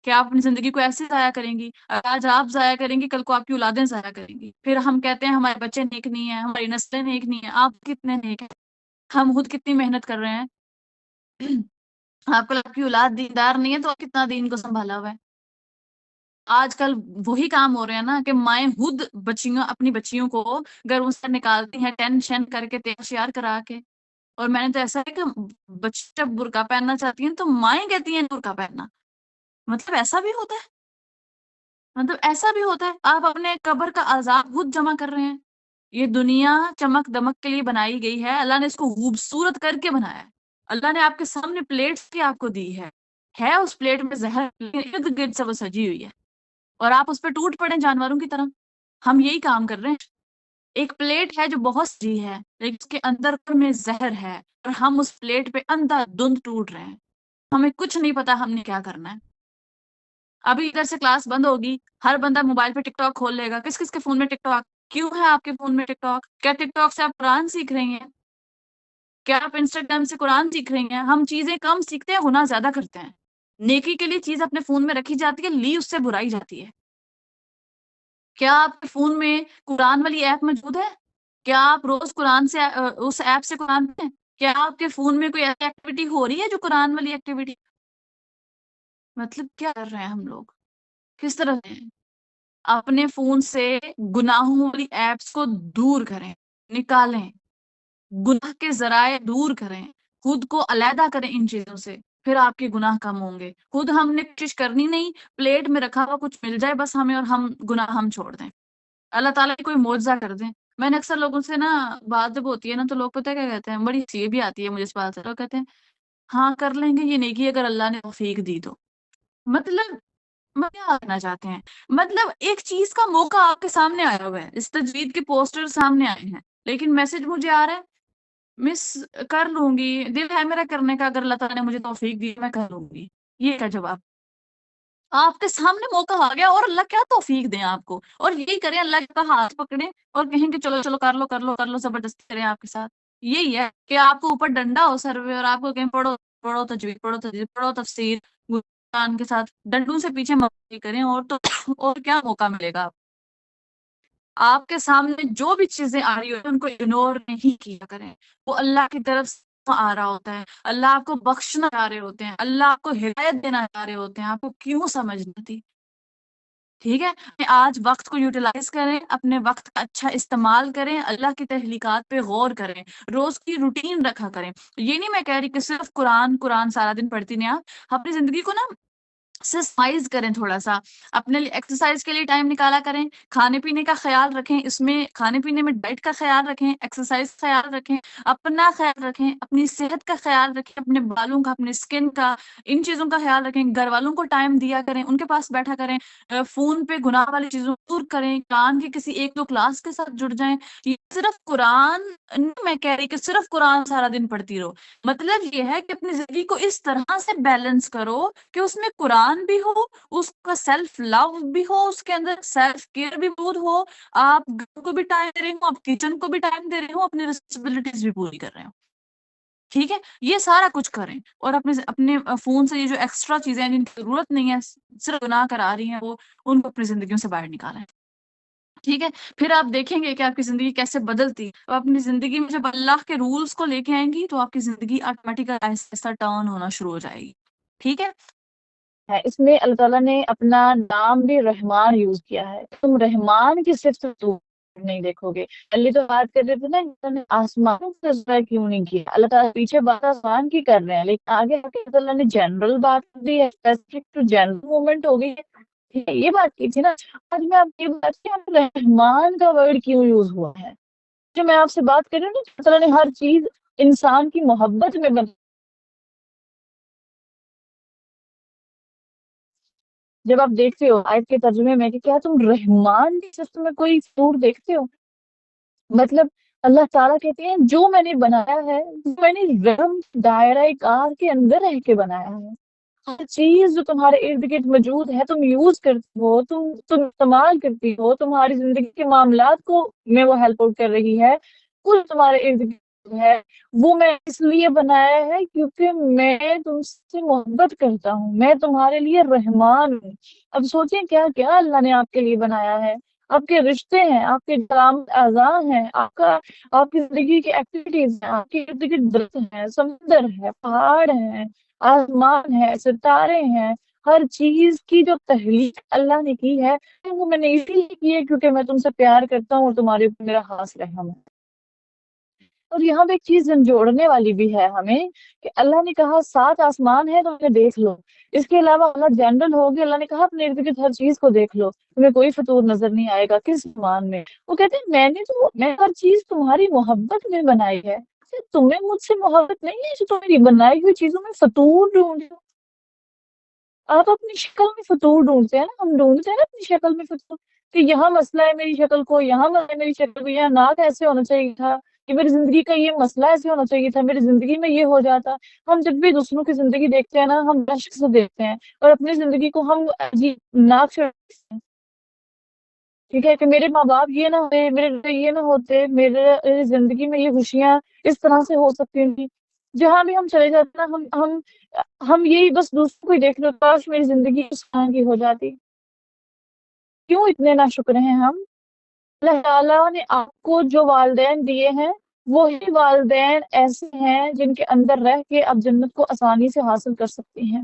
کیا آپ اپنی زندگی کو ایسے ضائع کریں گی؟ آج آپ ضائع کریں گی، کل کو آپ کی اولادیں ضائع کریں گی. پھر ہم کہتے ہیں ہمارے بچے نیک نہیں ہیں، ہماری نسلیں نیک نہیں ہیں. آپ کتنے نیک ہیں؟ ہم خود کتنی محنت کر رہے ہیں. آپ کو آپ کی اولاد دیندار نہیں ہے تو آپ کتنا دین کو سنبھالا ہوا ہے. آج کل وہی کام ہو رہے ہیں نا کہ مائیں خود اپنی بچیوں کو گھروں سے نکالتی ہیں ٹینشن کر کے، تیار کرا کے. اور میں نے تو ایسا ہے کہ بچے جب برقع پہننا چاہتی ہیں تو مائیں کہتی ہیں برقع پہننا. مطلب ایسا بھی ہوتا ہے، مطلب ایسا بھی ہوتا ہے. آپ اپنے قبر کا عذاب خود جمع کر رہے ہیں. یہ دنیا چمک دمک کے لیے بنائی گئی ہے، اللہ نے اس کو خوبصورت کر کے بنایا ہے. اللہ نے آپ کے سامنے پلیٹ کی آپ کو دی ہے اس پلیٹ میں زہر ارد گرد سے وہ سجی ہوئی ہے اور آپ اس پہ ٹوٹ پڑے جانوروں کی طرح. ہم یہی کام کر رہے ہیں. ایک پلیٹ ہے جو بہت سجی ہے لیکن اس کے اندر میں زہر ہے اور ہم اس پلیٹ پہ اندھا دھند ٹوٹ رہے ہیں. ہمیں کچھ نہیں پتا ہم نے کیا کرنا ہے. ابھی ادھر سے کلاس بند ہوگی، ہر بندہ موبائل پہ ٹک ٹاک کھول لے گا. کس کس کے فون میں ٹک ٹاک؟ کیوں ہے آپ کے فون میں ٹک ٹاک؟ کیا ٹک ٹاک سے آپ قرآن سیکھ رہی ہیں؟ کیا آپ انسٹاگرام سے قرآن سیکھ رہی ہیں؟ ہم چیزیں کم سیکھتے ہیں، گناہ زیادہ کرتے ہیں. نیکی کے لیے چیز اپنے فون میں رکھی جاتی ہے، لی اس سے برائی جاتی ہے. کیا آپ کے فون میں قرآن والی ایپ موجود ہے؟ کیا آپ روز قرآن سے اس ایپ سے قرآن پڑھیں؟ کیا آپ کے فون میں کوئی ایسی ایکٹیویٹی ہو رہی ہے جو قرآن والی ایکٹیویٹی؟ مطلب کیا کر رہے ہیں ہم لوگ؟ کس طرح سے اپنے فون سے گناہوں والی ایپس کو دور کریں، نکالیں، گناہ کے ذرائع دور کریں، خود کو علیحدہ کریں ان چیزوں سے. پھر آپ کے گناہ کم ہوں گے. خود ہم نے کوشش کرنی نہیں، پلیٹ میں رکھا ہوا کچھ مل جائے بس ہمیں اور ہم گناہ ہم چھوڑ دیں. اللہ تعالیٰ کوئی معجزہ کر دیں. میں نے اکثر لوگوں سے نا بات جب ہوتی ہے نا تو لوگ پتہ کیا کہتے ہیں، بڑی سی بھی آتی ہے مجھے اس بات سے. لوگ کہتے ہیں ہاں کر لیں گے یہ نیکی اگر اللہ نے توفیق دی تو. مطلب کیا آنا چاہتے ہیں؟ مطلب ایک چیز کا موقع آپ کے سامنے آیا ہوا ہے، اس تجوید کے پوسٹر سامنے آئے ہیں لیکن میسج مجھے آ رہا ہے مس کر لوں گی، دل ہے میرا کرنے کا، اگر اللہ تعالیٰ نے مجھے توفیق دی میں کر لوں گی. یہ کا جواب آپ کے سامنے موقع آ گیا اور اللہ کیا توفیق دیں آپ کو، اور یہی کریں، اللہ کا ہاتھ پکڑیں اور کہیں کہ چلو چلو کر لو کر لو کر لو، زبردستی کریں آپ کے ساتھ۔ یہی ہے کہ آپ کو اوپر ڈنڈا ہو سر پہ اور آپ کو کہیں پڑھو پڑھو تجوید، پڑھو تجوید، پڑھو تفسیر قرآن کے ساتھ، ڈنڈوں سے پیچھے مت کریں، اور تو اور کیا موقع ملے گا آپ کے سامنے جو بھی چیزیں آ رہی ہوتی ہیں ان کو اگنور نہیں کیا کریں، وہ اللہ کی طرف سے آ رہا ہوتا ہے، اللہ آپ کو بخشنا چاہ رہے ہوتے ہیں، اللہ آپ کو ہدایت دینا چاہ رہے ہوتے ہیں، آپ کو کیوں سمجھنا تھی؟ ٹھیک ہے، آج وقت کو یوٹیلائز کریں، اپنے وقت کا اچھا استعمال کریں، اللہ کی تحلیقات پہ غور کریں، روز کی روٹین رکھا کریں۔ یہ نہیں میں کہہ رہی کہ صرف قرآن قرآن سارا دن پڑھتی نہیں، آپ اپنی زندگی کو نا ایکسرسائز کریں، تھوڑا سا اپنے لیے ایکسرسائز کے لیے ٹائم نکالا کریں، کھانے پینے کا خیال رکھیں، اس میں کھانے پینے میں ڈائٹ کا خیال رکھیں، ایکسرسائز کا خیال رکھیں، اپنا خیال رکھیں، اپنی صحت کا خیال رکھیں، اپنے بالوں کا، اپنے اسکن کا، ان چیزوں کا خیال رکھیں، گھر والوں کو ٹائم دیا کریں، ان کے پاس بیٹھا کریں، فون پہ گناہ والی چیزوں کو دور کریں، قرآن کی کسی ایک دو کلاس کے ساتھ جڑ جائیں۔ یہ صرف قرآن نہیں میں کہہ رہی کہ صرف قرآن سارا دن پڑھتی رہو، مطلب یہ ہے کہ اپنی زندگی کو اس طرح سے بیلنس کرو کہ اس میں قرآن بھی ہو، اس کا سیلف لو بھی ہو، اس کے اندر سیلف کیئر بھی موجود ہو، آپ گھر کو بھی ٹائم دے رہے ہو، آپ کچن کو بھی ٹائم دے رہے ہو، اپنی ریسپانسبلٹیز بھی پوری کر رہے ہو۔ ٹھیک ہے، یہ سارا کچھ کریں، اور اپنے فون سے یہ جو ایکسٹرا چیزیں ہیں جن کی ضرورت نہیں ہے، صرف گناہ کرا رہی ہیں، وہ ان کو اپنی زندگیوں سے باہر نکالیں۔ ٹھیک ہے، پھر آپ دیکھیں گے کہ آپ کی زندگی کیسے بدلتی، اور اپنی زندگی میں جب اللہ کے رولز کو لے کے آئیں گی تو آپ کی زندگی آٹومیٹکلی آہستہ آہستہ ٹرن ہونا شروع ہو جائے گی۔ ٹھیک ہے، اس میں اللہ تعالیٰ نے اپنا نام بھی رحمان یوز کیا ہے، تم رحمان کی صرف تو نہیں دیکھو گے۔ پہلے تو بات کر رہے تھے نا اللہ نے آسمان سے ذکر کیوں نہیں کیا، اللہ تعالیٰ پیچھے بات آسمان کی کر رہے ہیں، لیکن آگے آ کے اللہ تعالیٰ نے جنرل بات کر دی ہے، اسپیسیفک ٹو جنرل مومنٹ ہو گئی ہے۔ ٹھیک ہے، یہ بات کی تھی نا، آج میں آپ کی بات کی رحمان کا ورڈ کیوں یوز ہوا ہے، جو میں آپ سے بات کر رہی ہوں نا، اللہ تعالیٰ نے ہر چیز انسان کی محبت میں بنا، جب آپ دیکھتے ہو آیت کے ترجمے میں کہ کیا تم رحمان کی صفت میں کوئی سور دیکھتے ہو، مطلب اللہ تعالیٰ کہتے ہیں جو میں نے بنایا ہے، جو میں نے رحم دائرہ کار کے اندر رہ کے بنایا ہے، ہر چیز جو تمہارے ارد گرد موجود ہے، تم یوز کرتی ہو، تم استعمال کرتی ہو، تمہاری زندگی کے معاملات کو میں وہ ہیلپ آؤٹ کر رہی ہے، کل تمہارے ارد گرد ہے، وہ میں اس لیے بنایا ہے کیونکہ میں تم سے محبت کرتا ہوں، میں تمہارے لیے رحمان ہوں۔ اب سوچیں کیا کیا اللہ نے آپ کے لیے بنایا ہے، آپ کے رشتے ہیں، آپ کے کلام اعضاء ہیں، آپ کی زندگی کی ایکٹیویٹیز ہیں، آپ کے ارد گرد درخت ہیں، سمندر ہے، پہاڑ ہیں، آسمان ہے، ستارے ہیں، ہر چیز کی جو تخلیق اللہ نے کی ہے وہ میں نے اسی لیے کی ہے کیونکہ میں تم سے پیار کرتا ہوں اور تمہارے اوپر میرا خاص رحم ہے۔ اور یہاں پہ ایک چیز جوڑنے والی بھی ہے ہمیں کہ اللہ نے کہا 7 آسمان ہے تو انہیں دیکھ لو، اس کے علاوہ اللہ جنرل ہوگی، اللہ نے کہا اپنے ارد گرد ہر چیز کو دیکھ لو، تمہیں کوئی فطور نظر نہیں آئے گا کس آسمان میں۔ وہ کہتے ہیں میں ہر چیز تمہاری محبت میں بنائی ہے، تمہیں مجھ سے محبت نہیں ہے جو تم میری بنائی ہوئی چیزوں میں فطور ڈھونڈ رہے ہو۔ آپ اپنی شکل میں فطور ڈھونڈتے ہیں نا، ہم ڈھونڈتے ہیں نا اپنی شکل میں فطور، کہ یہاں مسئلہ ہے میری شکل کو، یہاں مسئلہ ہے میری شکل کو، یہاں ناک ایسے ہونا چاہیے تھا، کہ میری زندگی کا یہ مسئلہ ایسے ہونا چاہیے تھا، میری زندگی میں یہ ہو جاتا۔ ہم جب بھی دوسروں کی زندگی دیکھتے ہیں نا، ہم رشک سے دیکھتے ہیں، اور اپنی زندگی کو ہم عجیب ناک سے دیکھتے ہیں۔ ٹھیک ہے، کہ میرے ماں باپ یہ نہ ہوتے، میرے رشتے یہ نہ ہوتے، میرے زندگی میں یہ خوشیاں اس طرح سے ہو سکتی تھی۔ جہاں بھی ہم چلے جاتے ہیں نا، ہم یہی بس دوسروں کو ہی دیکھ لو، کاش میری زندگی اس طرح کی ہو جاتی۔ کیوں اتنے نا شکر ہیں ہم؟ اللہ تعالیٰ نے آپ کو جو والدین دیے ہیں وہی والدین ایسے ہیں جن کے اندر رہ کے آپ جنت کو آسانی سے حاصل کر سکتی ہیں۔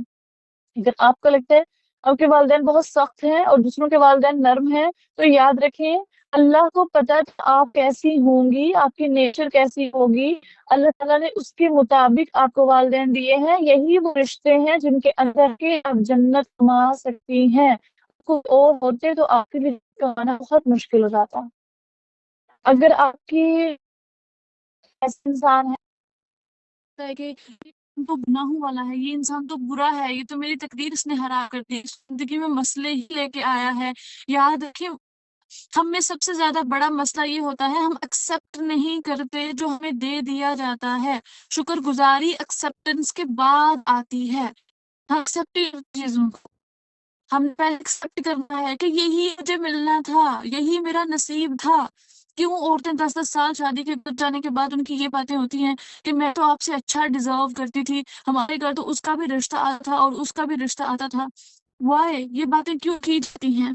اگر آپ کو لگتا ہے آپ کے والدین بہت سخت ہیں اور دوسروں کے والدین نرم ہیں، تو یاد رکھیں اللہ کو پتہ تھا آپ کیسی ہوں گی، آپ کی نیچر کیسی ہوگی، اللہ تعالیٰ نے اس کے مطابق آپ کو والدین دیے ہیں، یہی وہ رشتے ہیں جن کے اندر کے آپ جنت کما سکتی ہیں۔ کوئی اور ہوتے تو آپ کے لیے کمانا بہت مشکل ہو جاتا۔ اگر آپ کی ایسے انسان ہے کہ یہ تو گناہوں والا ہے، یہ انسان تو برا ہے، یہ تو میری تقدیر اس نے حرام کر دی، زندگی میں مسئلے ہی لے کے آیا ہے، یاد رکھیں ہم میں سب سے زیادہ بڑا مسئلہ یہ ہوتا ہے ہم ایکسپٹ نہیں کرتے جو ہمیں دے دیا جاتا ہے۔ شکر گزاری ایکسپٹنس کے بعد آتی ہے۔ ہم ایکسپٹ چیزوں کو، ہم پہلے ایکسپٹ کرنا ہے کہ یہی مجھے ملنا تھا، یہی میرا نصیب تھا۔ کیوں عورتیں 10 10 سال شادی کے جانے کے بعد ان کی یہ باتیں ہوتی ہیں کہ میں تو آپ سے اچھا ڈیزرو کرتی تھی، ہمارے گھر تو اس کا بھی رشتہ آتا تھا اور اس کا بھی رشتہ آتا تھا۔ وائی یہ باتیں کیوں کی جاتی ہیں؟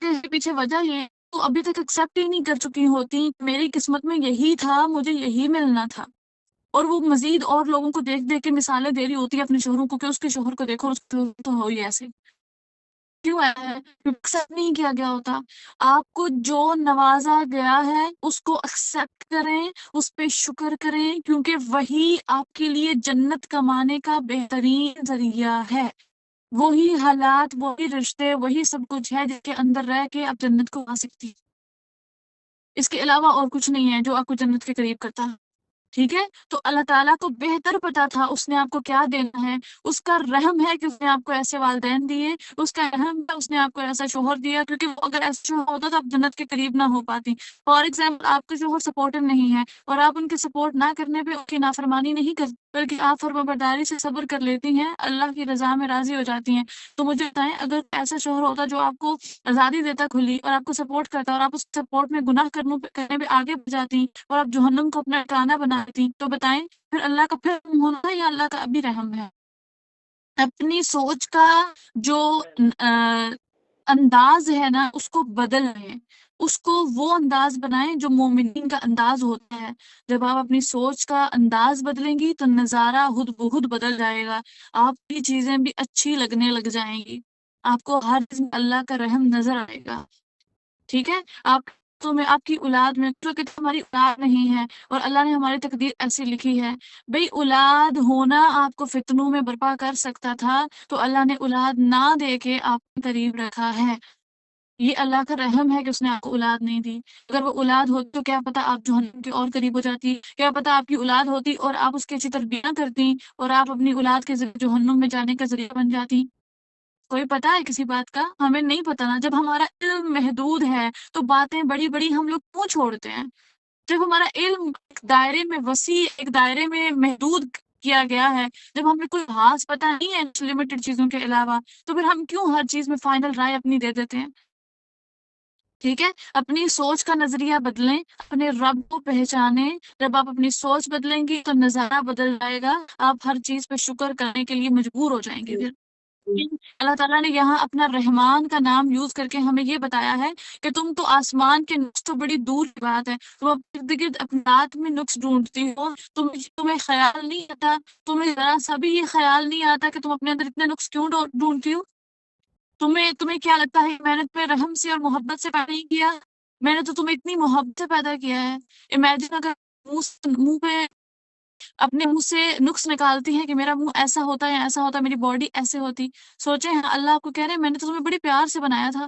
اس کے پیچھے وجہ یہ ہے، تو ابھی تک ایکسپٹ ہی نہیں کر چکی ہوتی، میری قسمت میں یہی تھا، مجھے یہی ملنا تھا، اور وہ مزید اور لوگوں کو دیکھ دیکھ کے مثالیں دے رہی ہوتی ہے اپنے شوہروں کو کہ اس کے شوہر کو دیکھو، اس کے شوہر تو ہو ہی ایسے۔ کیوں ہے؟ ایکسپٹ نہیں کیا گیا ہوتا۔ آپ کو جو نوازا گیا ہے اس کو ایکسپٹ کریں، اس پہ شکر کریں، کیونکہ وہی آپ کے لیے جنت کمانے کا بہترین ذریعہ ہے۔ وہی حالات، وہی رشتے، وہی سب کچھ ہے جس کے اندر رہ کے آپ جنت کو پا سکتی ہیں۔ اس کے علاوہ اور کچھ نہیں ہے جو آپ کو جنت کے قریب کرتا ہے۔ ٹھیک ہے، تو اللہ تعالیٰ کو بہتر پتا تھا اس نے آپ کو کیا دینا ہے۔ اس کا رحم ہے کہ اس نے آپ کو ایسے والدین دیے، اس کا رحم ہے اس نے آپ کو ایسا شوہر دیا، کیونکہ وہ اگر ایسا شوہر ہوتا تو آپ جنت کے قریب نہ ہو پاتی۔ فار ایگزامپل آپ کے شوہر سپورٹر نہیں ہے اور آپ ان کے سپورٹ نہ کرنے پہ ان کی نافرمانی نہیں کرتی، بلکہ آپ فرمانبرداری سے صبر کر لیتی ہیں، اللہ کی رضا میں راضی ہو جاتی ہیں، تو مجھے بتائیں اگر ایسا شوہر ہوتا جو آپ کو آزادی دیتا کھلی اور آپ کو سپورٹ کرتا اور آپ اس سپورٹ میں گناہ کرنے پہ آگے بڑھ جاتی اور آپ جہنم کو اپنا ٹھکانہ بناتی، تو بتائیں پھر اللہ کا پھر رحم ہونا تھا یا اللہ کا ابھی رحم ہے؟ اپنی سوچ کا جو انداز ہے نا اس کو بدل لیں، اس کو وہ انداز بنائیں جو مومنین کا انداز ہوتا ہے۔ جب آپ اپنی سوچ کا انداز بدلیں گی تو نظارہ خود بخود بدل جائے گا، آپ کی چیزیں بھی اچھی لگنے لگ جائیں گی، آپ کو ہر چیز میں اللہ کا رحم نظر آئے گا۔ ٹھیک ہے، آپ تو میں آپ کی اولاد میں جو کہ ہماری اولاد نہیں ہے اور اللہ نے ہماری تقدیر ایسی لکھی ہے، بھئی اولاد ہونا آپ کو فتنوں میں برپا کر سکتا تھا، تو اللہ نے اولاد نہ دے کے آپ کے قریب رکھا ہے۔ یہ اللہ کا رحم ہے کہ اس نے آپ کو اولاد نہیں دی۔ اگر وہ اولاد ہوتی تو کیا پتا آپ جہنم کے اور قریب ہو جاتی، کیا پتا آپ کی اولاد ہوتی اور آپ اس کی اچھی تربیت نہ کرتی اور آپ اپنی اولاد کے ذریعے جہنم میں جانے کا ذریعہ بن جاتی۔ کوئی پتا ہے کسی بات کا؟ ہمیں نہیں پتا نا۔ جب ہمارا علم محدود ہے تو باتیں بڑی بڑی ہم لوگ کیوں چھوڑتے ہیں؟ جب ہمارا علم ایک دائرے میں وسیع، ایک دائرے میں محدود کیا گیا ہے، جب ہمیں کوئی خاص پتہ نہیں ہے لمیٹڈ چیزوں کے علاوہ، تو پھر ہم کیوں ہر چیز میں فائنل رائے اپنی دے دیتے ہیں؟ ٹھیک ہے، اپنی سوچ کا نظریہ بدلیں، اپنے رب کو پہچانیں۔ جب آپ اپنی سوچ بدلیں گی تو نظارہ بدل جائے گا، آپ ہر چیز پہ شکر کرنے کے لیے مجبور ہو جائیں گے۔ پھر اللہ تعالیٰ نے یہاں اپنا رحمان کا نام یوز کر کے ہمیں یہ بتایا ہے کہ تم تو آسمان کے نقص تو بڑی دور کی بات ہے، تم اپنے ارد گرد اپنے رات میں نقص ڈھونڈتی ہو، تمہیں خیال نہیں آتا، تمہیں ذرا سا بھی یہ خیال نہیں آتا کہ تم اپنے اندر اتنے نقص کیوں ڈھونڈتی ہو؟ تمہیں کیا لگتا ہے میں نے تمہیں رحم سے اور محبت سے پیدا نہیں کیا؟ میں نے تو تمہیں اتنی محبت سے پیدا کیا ہے۔ امیجن اگر منہ پہ اپنے منہ سے نقص نکالتی ہیں کہ میرا منہ ایسا ہوتا ہے یا ایسا ہوتا ہے، میری باڈی ایسے ہوتی، سوچیں اللہ آپ کو کہہ رہے ہیں میں نے تو تمہیں بڑے پیار سے بنایا تھا۔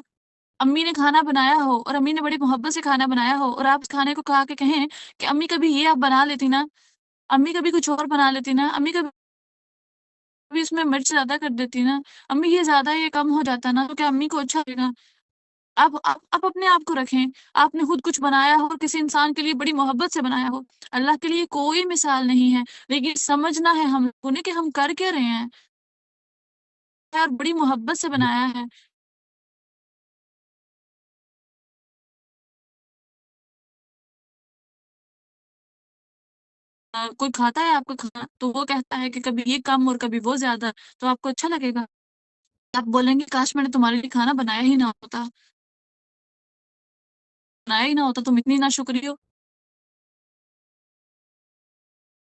امی نے کھانا بنایا ہو اور امی نے بڑی محبت سے کھانا بنایا ہو اور آپ اس کھانے کو کھا کے کہیں کہ امی کبھی یہ آپ بنا لیتی نا، امی کبھی کچھ اور بنا لیتی نا، امی کبھی اس میں مرچ زیادہ کر دیتی نا، امی یہ زیادہ یہ کم ہو جاتا نا، تو کیا امی کو اچھا لگے گا؟ آپ اپنے آپ کو رکھیں، آپ نے خود کچھ بنایا ہو اور کسی انسان کے لیے بڑی محبت سے بنایا ہو، اللہ کے لیے کوئی مثال نہیں ہے، لیکن سمجھنا ہے ہم لوگوں نے کہ ہم کر کیا رہے ہیں اور بڑی محبت سے بنایا ہے۔ کوئی کھاتا ہے آپ کا کھانا تو وہ کہتا ہے کہ کبھی یہ کم اور کبھی وہ زیادہ، تو آپ کو اچھا لگے گا؟ آپ بولیں گے کاش میں نے تمہارے لیے کھانا بنایا ہی نہ ہوتا، بنایا ہی نہ ہوتا، تم اتنی ناشکری ہو۔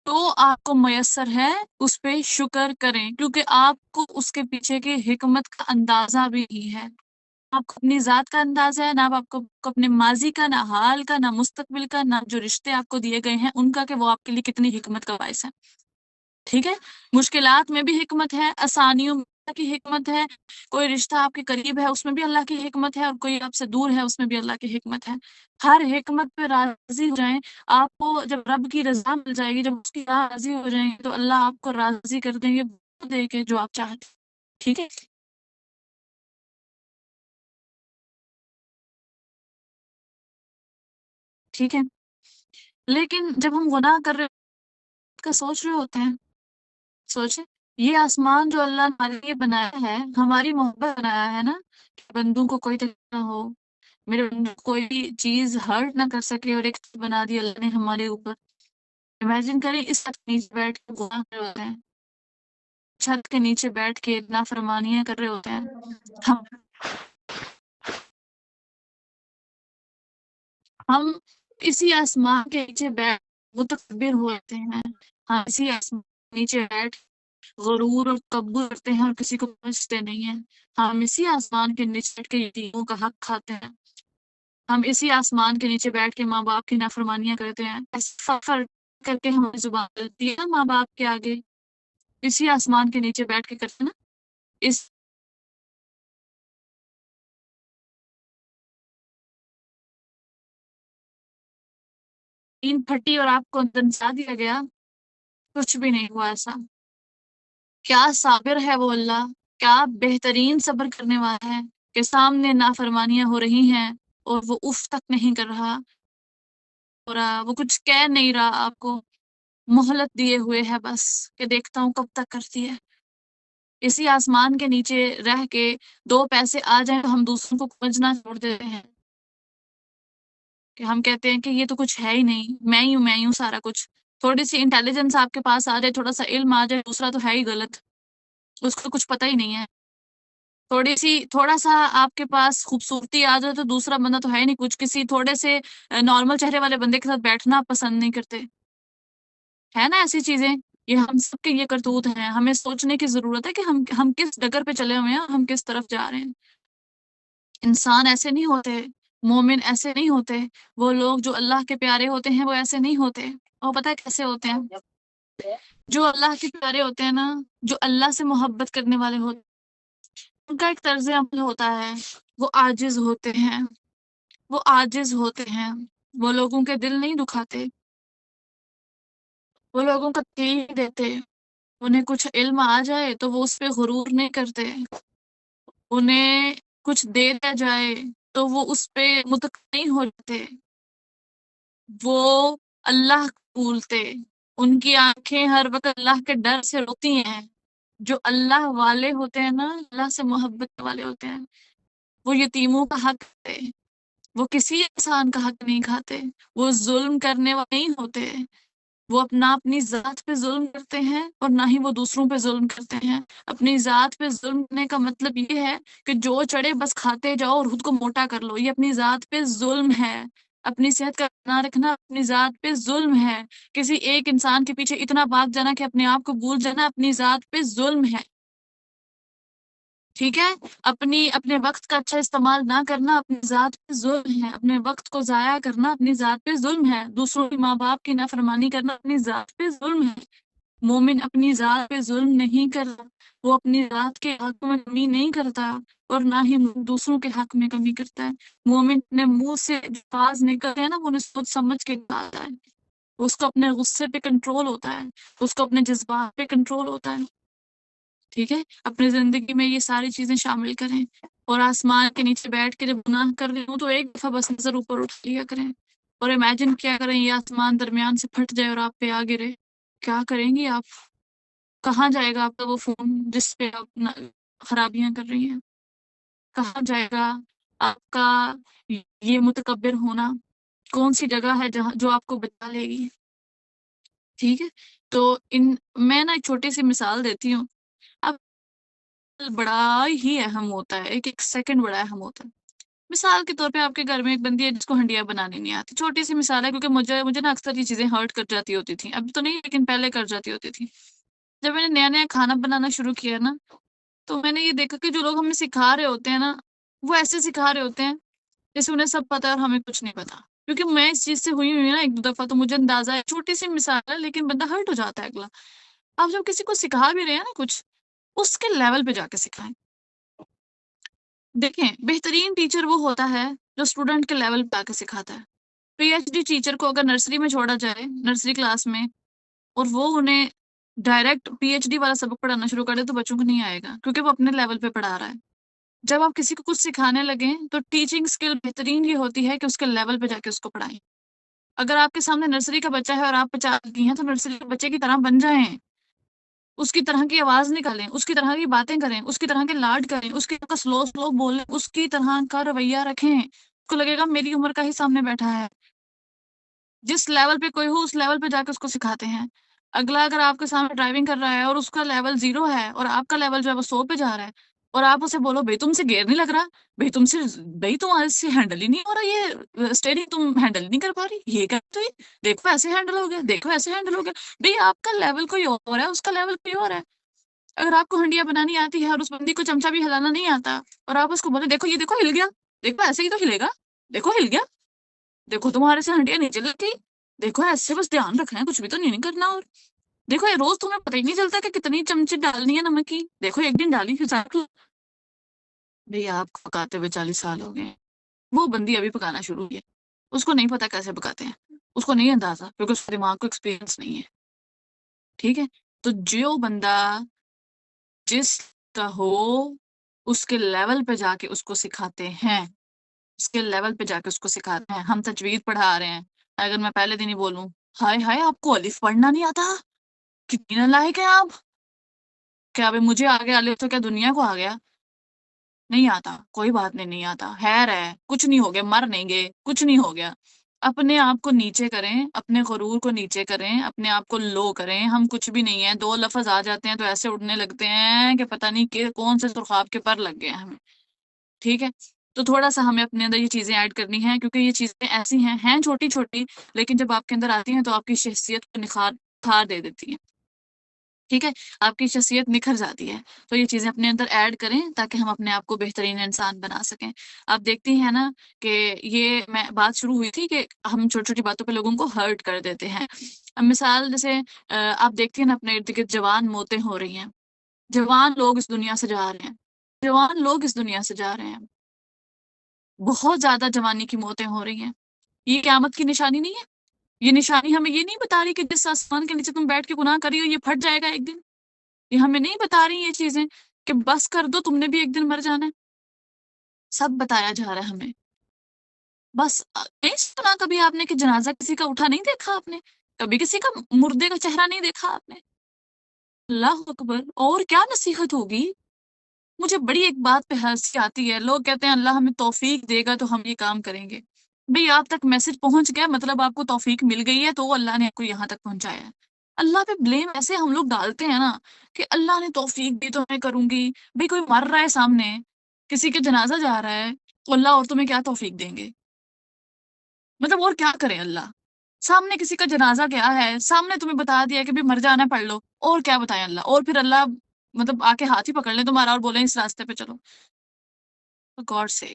تو آپ کو میسر ہے اس پہ شکر کریں، کیونکہ آپ کو اس کے پیچھے کی حکمت کا اندازہ بھی نہیں ہے۔ آپ کو اپنی ذات کا اندازہ ہے، نہ آپ کو اپنے ماضی کا، نہ حال کا، نہ مستقبل کا، نہ جو رشتے آپ کو دیے گئے ہیں ان کا کہ وہ آپ کے لیے کتنی حکمت کا باعث ہے۔ ٹھیک ہے، مشکلات میں بھی حکمت ہے، آسانیوں میں اللہ کی حکمت ہے، کوئی رشتہ آپ کے قریب ہے اس میں بھی اللہ کی حکمت ہے اور کوئی آپ سے دور ہے اس میں بھی اللہ کی حکمت ہے۔ ہر حکمت پہ راضی ہو جائیں، آپ کو جب رب کی رضا مل جائے گی، جب اس کی راضی ہو جائیں گے تو اللہ آپ کو راضی کر دیں گے وہ دے کے جو آپ چاہتے ہیں۔ ٹھیک ہے، ٹھیک ہے، لیکن جب ہم گناہ کر رہے کا سوچ رہے ہوتے ہیں، سوچیں یہ آسمان جو اللہ نے ہمارے لیے بنایا ہے، ہماری محبت بنایا ہے نا، کہ بندوں کو کوئی تکلیف نہ ہو، میرے بندوں کو کوئی بھی چیز ہرٹ نہ کر سکے، اور ایک چھت بنا دی اللہ نے ہمارے اوپر۔ امیجن کریں اس چھت کے نیچے بیٹھ کے گناہ کر رہے ہوتے ہیں، چھت کے نیچے بیٹھ کے نافرمانیاں کر رہے ہوتے ہیں، ہم ہم اسی آسمان کے نیچے بیٹھ متکبر ہوتے ہیں، ہم اسی آسمان کے نیچے بیٹھ غرور اور تکبر کرتے ہیں اور کسی کو پوچھتے نہیں ہیں، ہم اسی آسمان کے نیچے بیٹھ کے یتیموں کا حق کھاتے ہیں، ہم اسی آسمان کے نیچے بیٹھ کے ماں باپ کی نافرمانیاں کرتے ہیں، ایسا فخر کر کے ہماری زبان چلتی ہے نا ماں باپ کے آگے، اسی آسمان کے نیچے بیٹھ کے کرتے ہیں نا، اس تین پھٹی اور آپ کو دنسا دیا گیا، کچھ بھی نہیں ہوا ایسا۔ کیا صابر ہے وہ اللہ، کیا بہترین صبر کرنے والا ہے، کہ سامنے نافرمانیاں ہو رہی ہیں اور وہ اف تک نہیں کر رہا، اور وہ کچھ کہہ نہیں رہا، آپ کو مہلت دیے ہوئے ہے بس، کہ دیکھتا ہوں کب تک کرتی ہے۔ اسی آسمان کے نیچے رہ کے دو پیسے آ جائیں تو ہم دوسروں کو سمجھنا چھوڑ دیتے ہیں، کہ ہم کہتے ہیں کہ یہ تو کچھ ہے ہی نہیں، میں ہی ہوں سارا کچھ۔ تھوڑی سی انٹیلیجنس آپ کے پاس آ جائے، تھوڑا سا علم آ جائے، دوسرا تو ہے ہی غلط، اس کو کچھ پتہ ہی نہیں ہے۔ تھوڑا سا آپ کے پاس خوبصورتی آ جائے تو دوسرا بندہ تو ہے ہی نہیں کچھ، کسی تھوڑے سے نارمل چہرے والے بندے کے ساتھ بیٹھنا آپ پسند نہیں کرتے، ہے نا ایسی چیزیں؟ یہ ہم سب کے یہ کرتوت ہیں، ہمیں سوچنے کی ضرورت ہے کہ ہم کس ڈگر پہ چلے ہوئے ہیں، ہم کس طرف جا رہے ہیں۔ انسان ایسے نہیں ہوتے، مومن ایسے نہیں ہوتے، وہ لوگ جو اللہ کے پیارے ہوتے ہیں وہ ایسے نہیں ہوتے۔ اور پتہ ہے کیسے ہوتے ہیں؟ جو اللہ کے پیارے ہوتے ہیں نا، جو اللہ سے محبت کرنے والے ہوتے ہیں، ان کا ایک طرز عمل ہوتا ہے، وہ عاجز ہوتے ہیں، وہ عاجز ہوتے ہیں، وہ لوگوں کے دل نہیں دکھاتے، وہ لوگوں کا تکلیف نہیں دیتے، انہیں کچھ علم آ جائے تو وہ اس پہ غرور نہیں کرتے، انہیں کچھ دے دیا جائے تو وہ اس پہ مطمئن نہیں ہو جاتے، وہ اللہ کو بھولتے، ان کی آنکھیں ہر وقت اللہ کے ڈر سے روتی ہیں۔ جو اللہ والے ہوتے ہیں نا، اللہ سے محبت والے ہوتے ہیں، وہ یتیموں کا حق کھاتے، وہ کسی انسان کا حق نہیں کھاتے، وہ ظلم کرنے والے نہیں ہوتے، وہ اپنی ذات پہ ظلم کرتے ہیں اور نہ ہی وہ دوسروں پہ ظلم کرتے ہیں۔ اپنی ذات پہ ظلم کرنے کا مطلب یہ ہے کہ جو چڑھے بس کھاتے جاؤ اور خود کو موٹا کر لو، یہ اپنی ذات پہ ظلم ہے۔ اپنی صحت کا نہ رکھنا اپنی ذات پہ ظلم ہے۔ کسی ایک انسان کے پیچھے اتنا بھاگ جانا کہ اپنے آپ کو بھول جانا اپنی ذات پہ ظلم ہے، ٹھیک ہے؟ اپنے وقت کا اچھا استعمال نہ کرنا اپنی ذات پہ ظلم ہے، اپنے وقت کو ضائع کرنا اپنی ذات پہ ظلم ہے، دوسروں کے ماں باپ کی نافرمانی کرنا اپنی ذات پہ ظلم ہے۔ مومن اپنی ذات پہ ظلم نہیں کرتا، وہ اپنی ذات کے حق میں کمی نہیں کرتا اور نہ ہی دوسروں کے حق میں کمی کرتا ہے۔ مومن اپنے منہ سے جو الفاظ نکلتے ہیں نا، وہ انہیں سوچ سمجھ کے نکالتا ہے، اس کو اپنے غصے پہ کنٹرول ہوتا ہے، اس کو اپنے جذبات پہ کنٹرول ہوتا ہے، ٹھیک ہے؟ اپنی زندگی میں یہ ساری چیزیں شامل کریں، اور آسمان کے نیچے بیٹھ کے جب گناہ کر رہے ہوں تو ایک دفعہ بس نظر اوپر اٹھ لیا کریں، اور امیجن کیا کریں یہ آسمان درمیان سے پھٹ جائے اور آپ پہ آ گرے، کیا کریں گی آپ؟ کہاں جائے گا آپ کا وہ فون جس پہ آپ خرابیاں کر رہی ہیں؟ کہاں جائے گا آپ کا یہ متکبر ہونا؟ کون سی جگہ ہے جہاں جو آپ کو بچا لے گی؟ ٹھیک ہے؟ تو میں نا ایک چھوٹی سی مثال دیتی ہوں، اب بڑا ہی اہم ہوتا ہے، ایک ایک سیکنڈ بڑا اہم ہوتا ہے۔ مثال کے طور پہ آپ کے گھر میں ایک بندی ہے جس کو ہنڈیاں بنانی نہیں آتی، چھوٹی سی مثال ہے کیونکہ مجھے نا اکثر یہ چیزیں ہرٹ کر جاتی ہوتی تھیں، اب تو نہیں لیکن پہلے کر جاتی ہوتی تھی۔ جب میں نے نیا نیا کھانا بنانا شروع کیا نا، تو میں نے یہ دیکھا کہ جو لوگ ہمیں سکھا رہے ہوتے ہیں نا، وہ ایسے سکھا رہے ہوتے ہیں جیسے انہیں سب پتا ہے اور ہمیں کچھ نہیں پتا، کیونکہ میں اس چیز سے ہوئی نا ایک دو دفعہ، تو مجھے اندازہ ہے، چھوٹی سی مثال ہے لیکن بندہ ہرٹ ہو جاتا ہے اگلا۔ آپ جب کسی کو سکھا بھی رہے ہیں نا کچھ، اس کے لیول پہ جا کے سکھائیں۔ دیکھیں، بہترین ٹیچر وہ ہوتا ہے جو اسٹوڈنٹ کے لیول پہ آ کے سکھاتا ہے۔ پی ایچ ڈی ٹیچر کو اگر نرسری میں چھوڑا جائے، نرسری کلاس میں، اور وہ انہیں ڈائریکٹ پی ایچ ڈی والا سبق پڑھانا شروع کر دے تو بچوں کو نہیں آئے گا، کیونکہ وہ اپنے لیول پہ پڑھا رہا ہے۔ جب آپ کسی کو کچھ سکھانے لگیں تو ٹیچنگ اسکل بہترین یہ ہوتی ہے کہ اس کے لیول پہ جا کے اس کو پڑھائیں۔ اگر آپ کے سامنے نرسری کا بچہ ہے اور آپ 50 کی ہیں تو نرسری کے بچے کی طرح بن جائیں، اس کی طرح کی آواز نکالیں، اس کی طرح کی باتیں کریں، اس کی طرح کے لاڈ کریں، اس کی طرح سلو سلو بولیں، اس کی طرح کا رویہ رکھیں، اس کو لگے گا میری عمر کا ہی سامنے بیٹھا ہے۔ جس لیول پہ کوئی ہو اس لیول پہ جا کے اس کو سکھاتے ہیں۔ اگلا اگر آپ کے سامنے ڈرائیونگ کر رہا ہے اور اس کا لیول 0 ہے اور آپ کا لیول جو ہے وہ 100 پہ جا رہا ہے اور آپ اسے بولو بھائی تم سے گیئر نہیں لگ رہا، بھائی تمہارے سے ہینڈل ہی نہیں ہو رہا، یہ اسٹیئرنگ تم ہینڈل نہیں کر پا رہی، یہ کیا تو دیکھو ایسے ہینڈل ہو گیا، دیکھو ایسے ہینڈل ہو گیا۔ بھائی آپ کا لیول کوئی اور ہے، اس کا لیول کوئی اور ہے۔ اگر آپ کو ہنڈیاں بنانی آتی ہے اور اس بندی کو چمچا بھی ہلانا نہیں آتا اور آپ اس کو بولے دیکھو یہ دیکھو ہل گیا، دیکھو ایسے ہی تو ہلے گا، دیکھو ہل گیا، دیکھو تمہارے سے ہنڈیاں نیچے لگ گئی، دیکھو ایسے بس دھیان رکھنا ہے، کچھ بھی تو نہیں کرنا، اور دیکھو یہ روز تمہیں پتہ ہی نہیں چلتا کہ کتنی چمچے ڈالنی ہے نمک کی، دیکھو ایک دن ڈالی پھر بھئی آپ کو پکاتے ہوئے 40 سال ہو گئے، وہ بندی ابھی پکانا شروع کیا، اس کو نہیں پتا کیسے پکاتے ہیں، اس کو نہیں اندازہ کیونکہ اس کے دماغ کو ایکسپیرینس نہیں ہے، ٹھیک ہے؟ تو جو بندہ جس کا ہو اس کے لیول پہ جا کے اس کو سکھاتے ہیں، اس کے لیول پہ جا کے اس کو سکھاتے ہیں۔ ہم تجوید پڑھا رہے ہیں، اگر میں پہلے دن ہی بولوں ہائے ہائے آپ کو الف پڑھنا نہیں آتا، کتنی نالائق ہیں آپ، کیا بھائی مجھے آگے الف تو کیا دنیا کو آ گیا؟ نہیں آتا، کوئی بات نہیں، نہیں آتا، خیر ہے، کچھ نہیں ہو گیا، مر نہیں گئے، کچھ نہیں ہو گیا۔ اپنے آپ کو نیچے کریں، اپنے غرور کو نیچے کریں، اپنے آپ کو لو کریں، ہم کچھ بھی نہیں ہیں، 2 لفظ آ جاتے ہیں تو ایسے اڑنے لگتے ہیں کہ پتہ نہیں کہ کون سے سرخاب کے پر لگ گئے ہیں ہمیں، ٹھیک ہے؟ تو تھوڑا سا ہمیں اپنے اندر یہ چیزیں ایڈ کرنی ہیں، کیونکہ یہ چیزیں ایسی ہیں چھوٹی چھوٹی، لیکن جب آپ کے اندر آتی ہیں تو آپ کی شخصیت کو نکھار دے دیتی ہیں، ٹھیک ہے؟ آپ کی شخصیت نکھر جاتی ہے، تو یہ چیزیں اپنے اندر ایڈ کریں تاکہ ہم اپنے آپ کو بہترین انسان بنا سکیں۔ آپ دیکھتی ہیں نا کہ یہ میں بات شروع ہوئی تھی کہ ہم چھوٹی چھوٹی باتوں پہ لوگوں کو ہرٹ کر دیتے ہیں۔ اب مثال جیسے آپ دیکھتی ہیں نا اپنے ارد گرد جوان موتیں ہو رہی ہیں، جوان لوگ اس دنیا سے جا رہے ہیں، جوان لوگ اس دنیا سے جا رہے ہیں، بہت زیادہ جوانی کی موتیں ہو رہی ہیں۔ یہ قیامت کی نشانی نہیں ہے؟ یہ نشانی ہمیں یہ نہیں بتا رہی کہ جس آسمان کے نیچے تم بیٹھ کے گناہ کری ہو یہ پھٹ جائے گا ایک دن؟ یہ ہمیں نہیں بتا رہی یہ چیزیں کہ بس کر دو تم نے بھی ایک دن مر جانا ہے؟ سب بتایا جا رہا ہے ہمیں۔ بس نہیں سنا کبھی آپ نے کہ جنازہ کسی کا اٹھا نہیں دیکھا آپ نے؟ کبھی کسی کا مردے کا چہرہ نہیں دیکھا آپ نے؟ اللہ اکبر، اور کیا نصیحت ہوگی؟ مجھے بڑی ایک بات پہ ہنسی آتی ہے، لوگ کہتے ہیں اللہ ہمیں توفیق دے گا تو ہم یہ کام کریں گے۔ بھئی آپ تک میسج پہنچ گیا مطلب آپ کو توفیق مل گئی ہے تو اللہ نے آپ کو یہاں تک پہنچایا ہے۔ اللہ پہ بلیم ایسے ہم لوگ ڈالتے ہیں نا کہ اللہ نے توفیق دی تو میں کروں گی۔ بھئی کوئی مر رہا ہے سامنے، کسی کے جنازہ جا رہا ہے تو اللہ اور تمہیں کیا توفیق دیں گے؟ مطلب اور کیا کریں اللہ؟ سامنے کسی کا جنازہ گیا ہے، سامنے تمہیں بتا دیا کہ بھی مر جانا ہے پڑھ لو، اور کیا بتائیں اللہ؟ اور پھر اللہ مطلب آ کے ہاتھ ہی پکڑ لیں تمہارا اور بولیں اس راستے پہ چلو۔ گاڈ سے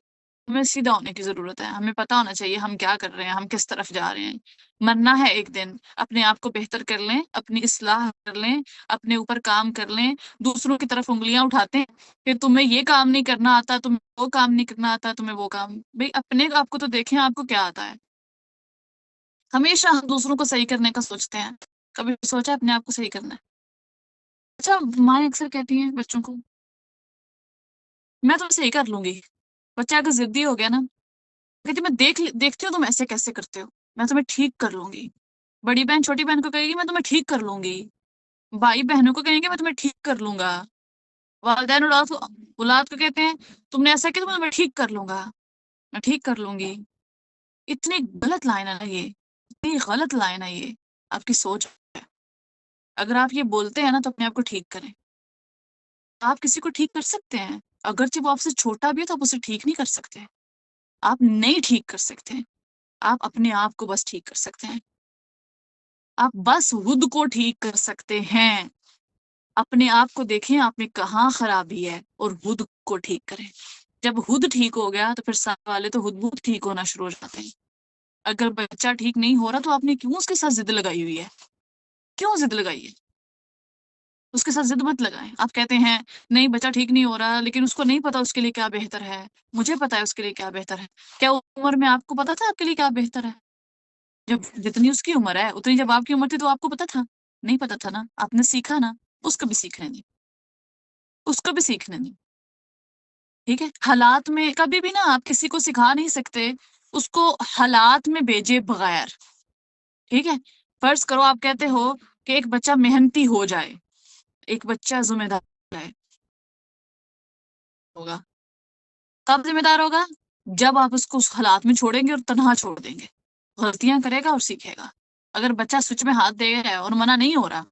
ہمیں سیدھا ہونے کی ضرورت ہے، ہمیں پتا ہونا چاہیے ہم کیا کر رہے ہیں، ہم کس طرف جا رہے ہیں۔ مرنا ہے ایک دن، اپنے آپ کو بہتر کر لیں، اپنی اصلاح کر لیں، اپنے اوپر کام کر لیں۔ دوسروں کی طرف انگلیاں اٹھاتے ہیں کہ تمہیں یہ کام نہیں کرنا آتا، تمہیں وہ کام نہیں کرنا آتا، تمہیں وہ کام۔ بھئی اپنے آپ کو تو دیکھیں آپ کو کیا آتا ہے۔ ہمیشہ ہم دوسروں کو صحیح کرنے کا سوچتے ہیں، کبھی سوچا اپنے آپ کو صحیح کرنا ہے؟ اچھا مائیں اکثر کہتی ہیں بچوں کو میں تمہیں صحیح کر لوں گی، بچہ اگر ضدی ہو گیا نا کہتی میں دیکھتی ہوں تم ایسے کیسے کرتے ہو، میں تمہیں ٹھیک کر لوں گی۔ بڑی بہن چھوٹی بہن کو کہے گی میں تمہیں ٹھیک کر لوں گی، بھائی بہنوں کو کہیں گے میں تمہیں ٹھیک کر لوں گا، والدین اولاد کو کہتے ہیں تم نے ایسا کیا تو میں تمہیں ٹھیک کر لوں گا، میں ٹھیک کر لوں گی۔ اتنی غلط لائن ہے نا یہ، اتنی غلط لائن ہے یہ، آپ کی سوچ ہے۔ اگر آپ یہ بولتے ہیں نا تو اپنے آپ کو ٹھیک کریں۔ آپ کسی کو ٹھیک کر سکتے ہیں، اگرچہ وہ آپ سے چھوٹا بھی ہے تو آپ اسے ٹھیک نہیں کر سکتے، آپ نہیں ٹھیک کر سکتے، آپ اپنے آپ کو بس ٹھیک کر سکتے ہیں، آپ بس خود کو ٹھیک کر سکتے ہیں۔ اپنے آپ کو دیکھیں آپ میں کہاں خرابی ہے اور خود کو ٹھیک کریں۔ جب خود ٹھیک ہو گیا تو پھر سامنے والے تو خود بہت ٹھیک ہونا شروع ہو جاتے ہیں۔ اگر بچہ ٹھیک نہیں ہو رہا تو آپ نے کیوں اس کے ساتھ ضد لگائی ہوئی ہے؟ کیوں ضد لگائی ہے؟ اس کے ساتھ ضد مت لگائیں۔ آپ کہتے ہیں نہیں بچہ ٹھیک نہیں ہو رہا لیکن اس کو نہیں پتا اس کے لیے کیا بہتر ہے، مجھے پتا ہے اس کے لیے کیا بہتر ہے۔ کیا عمر میں آپ کو پتا تھا آپ کے لیے کیا بہتر ہے؟ جب جتنی اس کی عمر ہے اتنی جب آپ کی عمر تھی تو آپ کو پتا تھا؟ نہیں پتا تھا نا، آپ نے سیکھا نا، اس کو بھی سیکھنے دیں، اس کو بھی سیکھنے دیں، ٹھیک ہے؟ حالات میں کبھی بھی نا آپ کسی کو سکھا نہیں سکتے، اس کو حالات میں بھیجے بغیر، ٹھیک ہے؟ فرض کرو آپ کہتے ہو کہ ایک بچہ محنتی ہو جائے، ایک بچہ ذمہ دار ہے ہوگا. کب ذمہ دار ہوگا؟ جب آپ اس کو اس حالات میں چھوڑیں گے اور تنہا چھوڑ دیں گے. غلطیاں کرے گا اور سیکھے گا. اگر بچہ سوئچ میں ہاتھ دے رہا ہے اور منع نہیں ہو رہا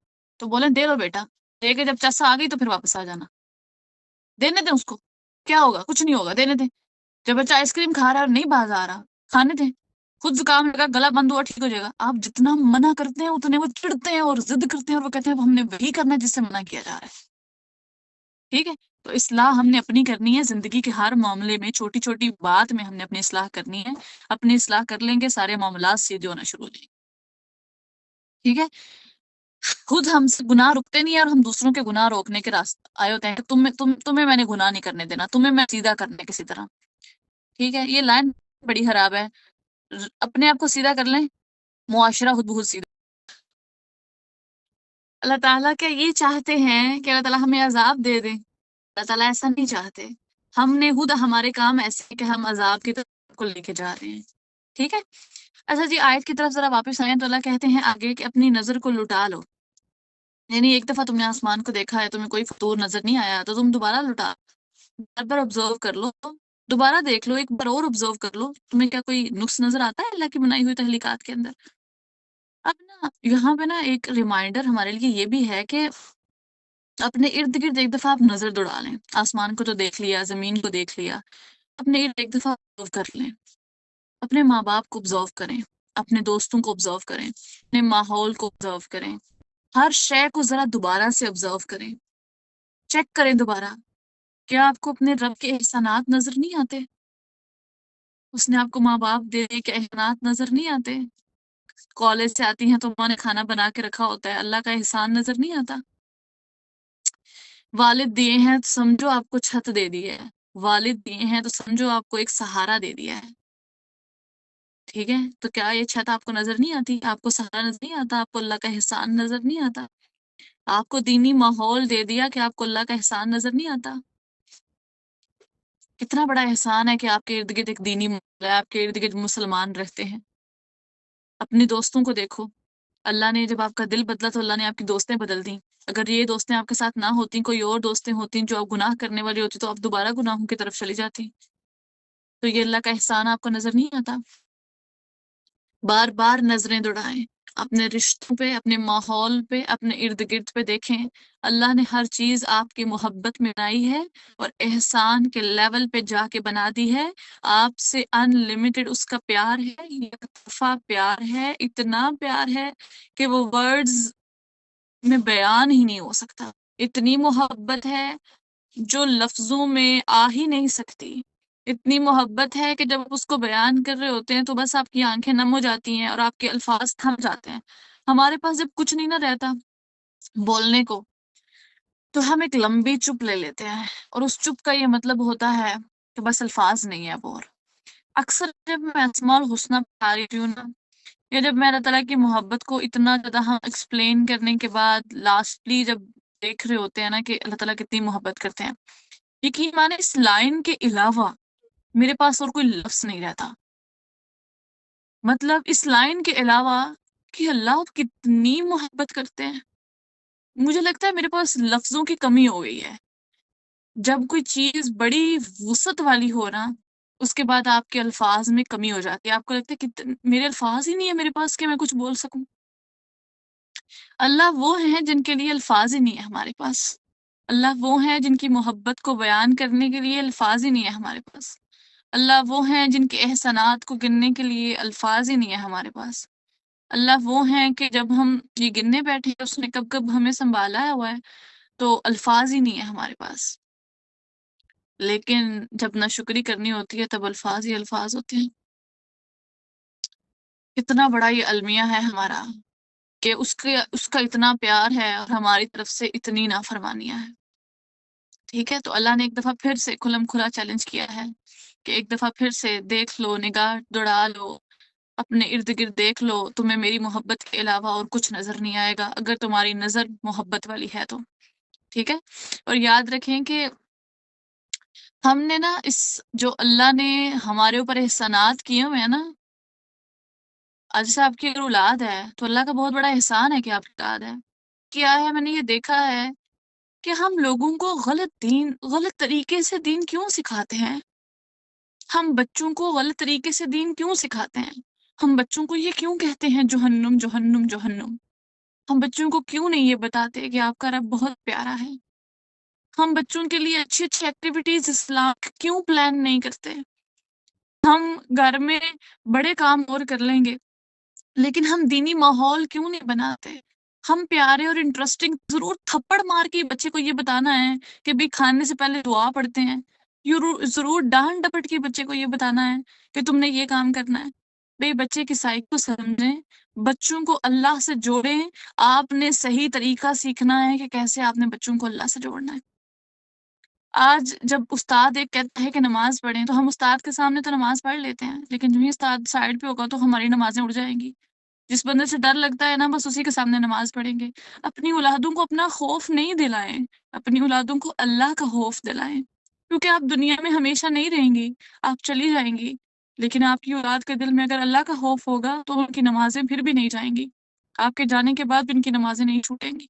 تو بولیں دے دو بیٹا، دے کے جب چسا آ گئی تو پھر واپس آ جانا. دینے دیں اس کو، کیا ہوگا؟ کچھ نہیں ہوگا، دینے دیں. جب بچہ آئس کریم کھا رہا ہے اور نہیں باز آ رہا، کھانے دیں. خود زکام لگا، گلا بند ہوا، ٹھیک ہو جائے گا. آپ جتنا منع کرتے ہیں اتنے وہ چڑھتے ہیں اور ضد کرتے ہیں اور وہ کہتے ہیں ہم نے وہی کرنا ہے جس سے منع کیا جا رہا ہے. ٹھیک ہے، تو اصلاح ہم نے اپنی کرنی ہے. زندگی کے ہر معاملے میں چھوٹی چھوٹی بات میں ہم نے اپنی اصلاح کرنی ہے. اپنی اصلاح کر لیں گے، سارے معاملات سیدھے ہونا شروع ہو جائیں گے. ٹھیک ہے، خود ہم سے گناہ رکتے نہیں ہیں اور ہم دوسروں کے گناہ روکنے کے راستے آئے ہوتے ہیں. تمہیں میں نے گناہ نہیں کرنے دینا، تمہیں میں سیدھا کرنے کسی طرح. ٹھیک ہے، یہ لائن بڑی خراب ہے. اپنے آپ کو سیدھا کر لیں، معاشرہ خود بہت سیدھا. اللہ تعالیٰ کیا یہ چاہتے ہیں کہ اللہ تعالیٰ ہمیں عذاب دے دے؟ اللہ تعالیٰ ایسا نہیں چاہتے. ہم نے خود ہمارے کام ایسے کہ ہم عذاب کی طرف کو لے کے جا رہے ہیں. ٹھیک ہے، اچھا جی، آیت کی طرف ذرا واپس آئیں تو اللہ کہتے ہیں آگے کہ اپنی نظر کو لٹا لو. یعنی ایک دفعہ تم نے آسمان کو دیکھا ہے، تمہیں کوئی فطور نظر نہیں آیا تو تم دوبارہ لٹا، بار بار آبزرو کر لو، دوبارہ دیکھ لو، ایک بار اور آبزرو کر لو. تمہیں کیا کوئی نقص نظر آتا ہے اللہ کی بنائی ہوئی تخلیقات کے اندر؟ اب نا یہاں پہ نا ایک ریمائنڈر ہمارے لیے یہ بھی ہے کہ اپنے ارد گرد ایک دفعہ آپ نظر دوڑا لیں. آسمان کو تو دیکھ لیا، زمین کو دیکھ لیا، اپنے ارد ایک دفعہ آبزرو کر لیں. اپنے ماں باپ کو آبزرو کریں، اپنے دوستوں کو آبزرو کریں، اپنے ماحول کو آبزرو کریں. ہر شے کو ذرا دوبارہ سے آبزرو کریں، چیک کریں دوبارہ. کیا آپ کو اپنے رب کے احسانات نظر نہیں آتے؟ اس نے آپ کو ماں باپ دے کے احسانات نظر نہیں آتے؟ کالج سے آتی ہیں تو ماں نے کھانا بنا کے رکھا ہوتا ہے، اللہ کا احسان نظر نہیں آتا؟ والد دیے ہیں تو سمجھو آپ کو چھت دے دی ہے، والد دیے ہیں تو سمجھو آپ کو ایک سہارا دے دیا ہے. ٹھیک ہے، تو کیا یہ چھت آپ کو نظر نہیں آتی؟ آپ کو سہارا نظر نہیں آتا؟ آپ کو اللہ کا احسان نظر نہیں آتا؟ آپ کو دینی ماحول دے دیا کہ آپ کو اللہ کا احسان نظر نہیں آتا؟ کتنا بڑا احسان ہے کہ آپ کے ارد گرد ایک دینی ماحول ہے، آپ کے ارد گرد مسلمان رہتے ہیں. اپنے دوستوں کو دیکھو، اللہ نے جب آپ کا دل بدلا تو اللہ نے آپ کی دوستیں بدل دیں. اگر یہ دوستیں آپ کے ساتھ نہ ہوتی، کوئی اور دوستیں ہوتی جو آپ گناہ کرنے والی ہوتی تو آپ دوبارہ گناہوں کی طرف چلی جاتی. تو یہ اللہ کا احسان آپ کو نظر نہیں آتا؟ بار بار نظریں دوڑائیں، اپنے رشتوں پہ، اپنے ماحول پہ، اپنے ارد گرد پہ دیکھیں. اللہ نے ہر چیز آپ کی محبت میں بنائی ہے اور احسان کے لیول پہ جا کے بنا دی ہے. آپ سے ان لمیٹڈ اس کا پیار ہے، یک طرفہ پیار ہے، اتنا پیار ہے کہ وہ ورڈز میں بیان ہی نہیں ہو سکتا. اتنی محبت ہے جو لفظوں میں آ ہی نہیں سکتی. اتنی محبت ہے کہ جب آپ اس کو بیان کر رہے ہوتے ہیں تو بس آپ کی آنکھیں نم ہو جاتی ہیں اور آپ کے الفاظ تھم جاتے ہیں. ہمارے پاس جب کچھ نہیں نہ رہتا بولنے کو تو ہم ایک لمبی چپ لے لیتے ہیں، اور اس چپ کا یہ مطلب ہوتا ہے کہ بس الفاظ نہیں ہے اب. اور اکثر جب میں اسماء الحسنی پڑھا رہی ہوں نا، یا جب میں اللہ تعالیٰ کی محبت کو اتنا زیادہ ہم ایکسپلین کرنے کے بعد لاسٹلی جب دیکھ رہے ہوتے ہیں نا کہ اللہ تعالیٰ کتنی محبت کرتے ہیں، یقین مانے اس لائن کے علاوہ میرے پاس اور کوئی لفظ نہیں رہتا. مطلب اس لائن کے علاوہ کہ اللہ آپ کتنی محبت کرتے ہیں، مجھے لگتا ہے میرے پاس لفظوں کی کمی ہو گئی ہے. جب کوئی چیز بڑی وسعت والی ہو نا، اس کے بعد آپ کے الفاظ میں کمی ہو جاتی ہے. آپ کو لگتا ہے کہ میرے الفاظ ہی نہیں ہے میرے پاس کہ میں کچھ بول سکوں. اللہ وہ ہیں جن کے لیے الفاظ ہی نہیں ہے ہمارے پاس. اللہ وہ ہیں جن کی محبت کو بیان کرنے کے لیے الفاظ ہی نہیں ہے ہمارے پاس. اللہ وہ ہیں جن کے احسانات کو گننے کے لیے الفاظ ہی نہیں ہے ہمارے پاس. اللہ وہ ہیں کہ جب ہم یہ گننے بیٹھے اس نے کب کب ہمیں سنبھالا ہوا ہے تو الفاظ ہی نہیں ہے ہمارے پاس. لیکن جب ناشکری کرنی ہوتی ہے تب الفاظ ہی الفاظ ہوتے ہیں. کتنا بڑا یہ المیہ ہے ہمارا کہ اس کا اتنا پیار ہے اور ہماری طرف سے اتنی نافرمانیاں ہیں. ٹھیک ہے، تو اللہ نے ایک دفعہ پھر سے کھلم کھلا چیلنج کیا ہے کہ ایک دفعہ پھر سے دیکھ لو، نگاہ دوڑا لو، اپنے ارد گرد دیکھ لو. تمہیں میری محبت کے علاوہ اور کچھ نظر نہیں آئے گا اگر تمہاری نظر محبت والی ہے تو. ٹھیک ہے، اور یاد رکھیں کہ ہم نے نا اس جو اللہ نے ہمارے اوپر احسانات کیے ہوئے ہیں نا، آج سے آپ کی اگر اولاد ہے تو اللہ کا بہت بڑا احسان ہے کہ آپ کی اولاد ہے. کیا ہے میں نے یہ دیکھا ہے کہ ہم لوگوں کو غلط طریقے سے دین کیوں سکھاتے ہیں؟ ہم بچوں کو غلط طریقے سے دین کیوں سکھاتے ہیں؟ ہم بچوں کو یہ کیوں کہتے ہیں جہنم جہنم جہنم؟ ہم بچوں کو کیوں نہیں یہ بتاتے کہ آپ کا رب بہت پیارا ہے؟ ہم بچوں کے لیے اچھی اچھی ایکٹیویٹیز اسلام کیوں پلان نہیں کرتے؟ ہم گھر میں بڑے کام اور کر لیں گے لیکن ہم دینی ماحول کیوں نہیں بناتے؟ ہم پیارے اور انٹرسٹنگ ضرور تھپڑ مار کے بچے کو یہ بتانا ہے کہ بھی کھانے سے پہلے دعا پڑھتے ہیں، ضرور ڈانٹ ڈپٹ کے بچے کو یہ بتانا ہے کہ تم نے یہ کام کرنا ہے۔ بھئی بچے کی سائیک کو سمجھیں، بچوں کو اللہ سے جوڑیں۔ آپ نے صحیح طریقہ سیکھنا ہے کہ کیسے آپ نے بچوں کو اللہ سے جوڑنا ہے۔ آج جب استاد ایک کہتا ہے کہ نماز پڑھیں تو ہم استاد کے سامنے تو نماز پڑھ لیتے ہیں، لیکن جو ہی استاد سائڈ پہ ہوگا تو ہماری نمازیں اڑ جائیں گی۔ جس بندے سے ڈر لگتا ہے نا، بس اسی کے سامنے نماز پڑھیں گے۔ اپنی اولادوں کو اپنا خوف نہیں دلائیں، اپنی اولادوں کو اللہ کا خوف دلائیں، کیونکہ آپ دنیا میں ہمیشہ نہیں رہیں گی، آپ چلی جائیں گی، لیکن آپ کی اولاد کے دل میں اگر اللہ کا خوف ہوگا تو ان کی نمازیں پھر بھی نہیں جائیں گی، آپ کے جانے کے بعد بھی ان کی نمازیں نہیں چھوٹیں گی۔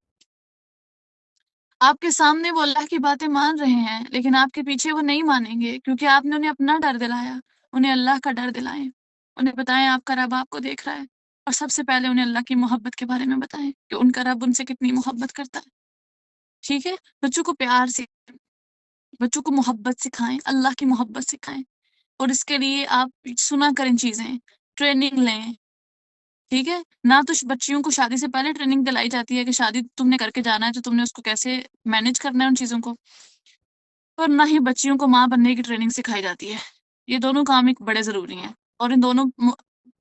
آپ کے سامنے وہ اللہ کی باتیں مان رہے ہیں لیکن آپ کے پیچھے وہ نہیں مانیں گے، کیونکہ آپ نے انہیں اپنا ڈر دلایا۔ انہیں اللہ کا ڈر دلائیں، انہیں بتائیں آپ کا رب آپ کو دیکھ رہا ہے، اور سب سے پہلے انہیں اللہ کی محبت کے بارے میں بتائیں کہ ان کا رب ان سے کتنی محبت کرتا ہے۔ ٹھیک ہے؟ بچوں کو پیار سے، بچوں کو محبت سکھائیں، اللہ کی محبت سکھائیں، اور اس کے لیے آپ سنا کریں چیزیں، ٹریننگ لیں۔ ٹھیک ہے؟ نہ تو بچیوں کو شادی سے پہلے ٹریننگ دلائی جاتی ہے کہ شادی تم نے کر کے جانا ہے تو تم نے اس کو کیسے مینج کرنا ہے ان چیزوں کو، اور نہ ہی بچیوں کو ماں بننے کی ٹریننگ سکھائی جاتی ہے۔ یہ دونوں کام ایک بڑے ضروری ہیں، اور ان دونوں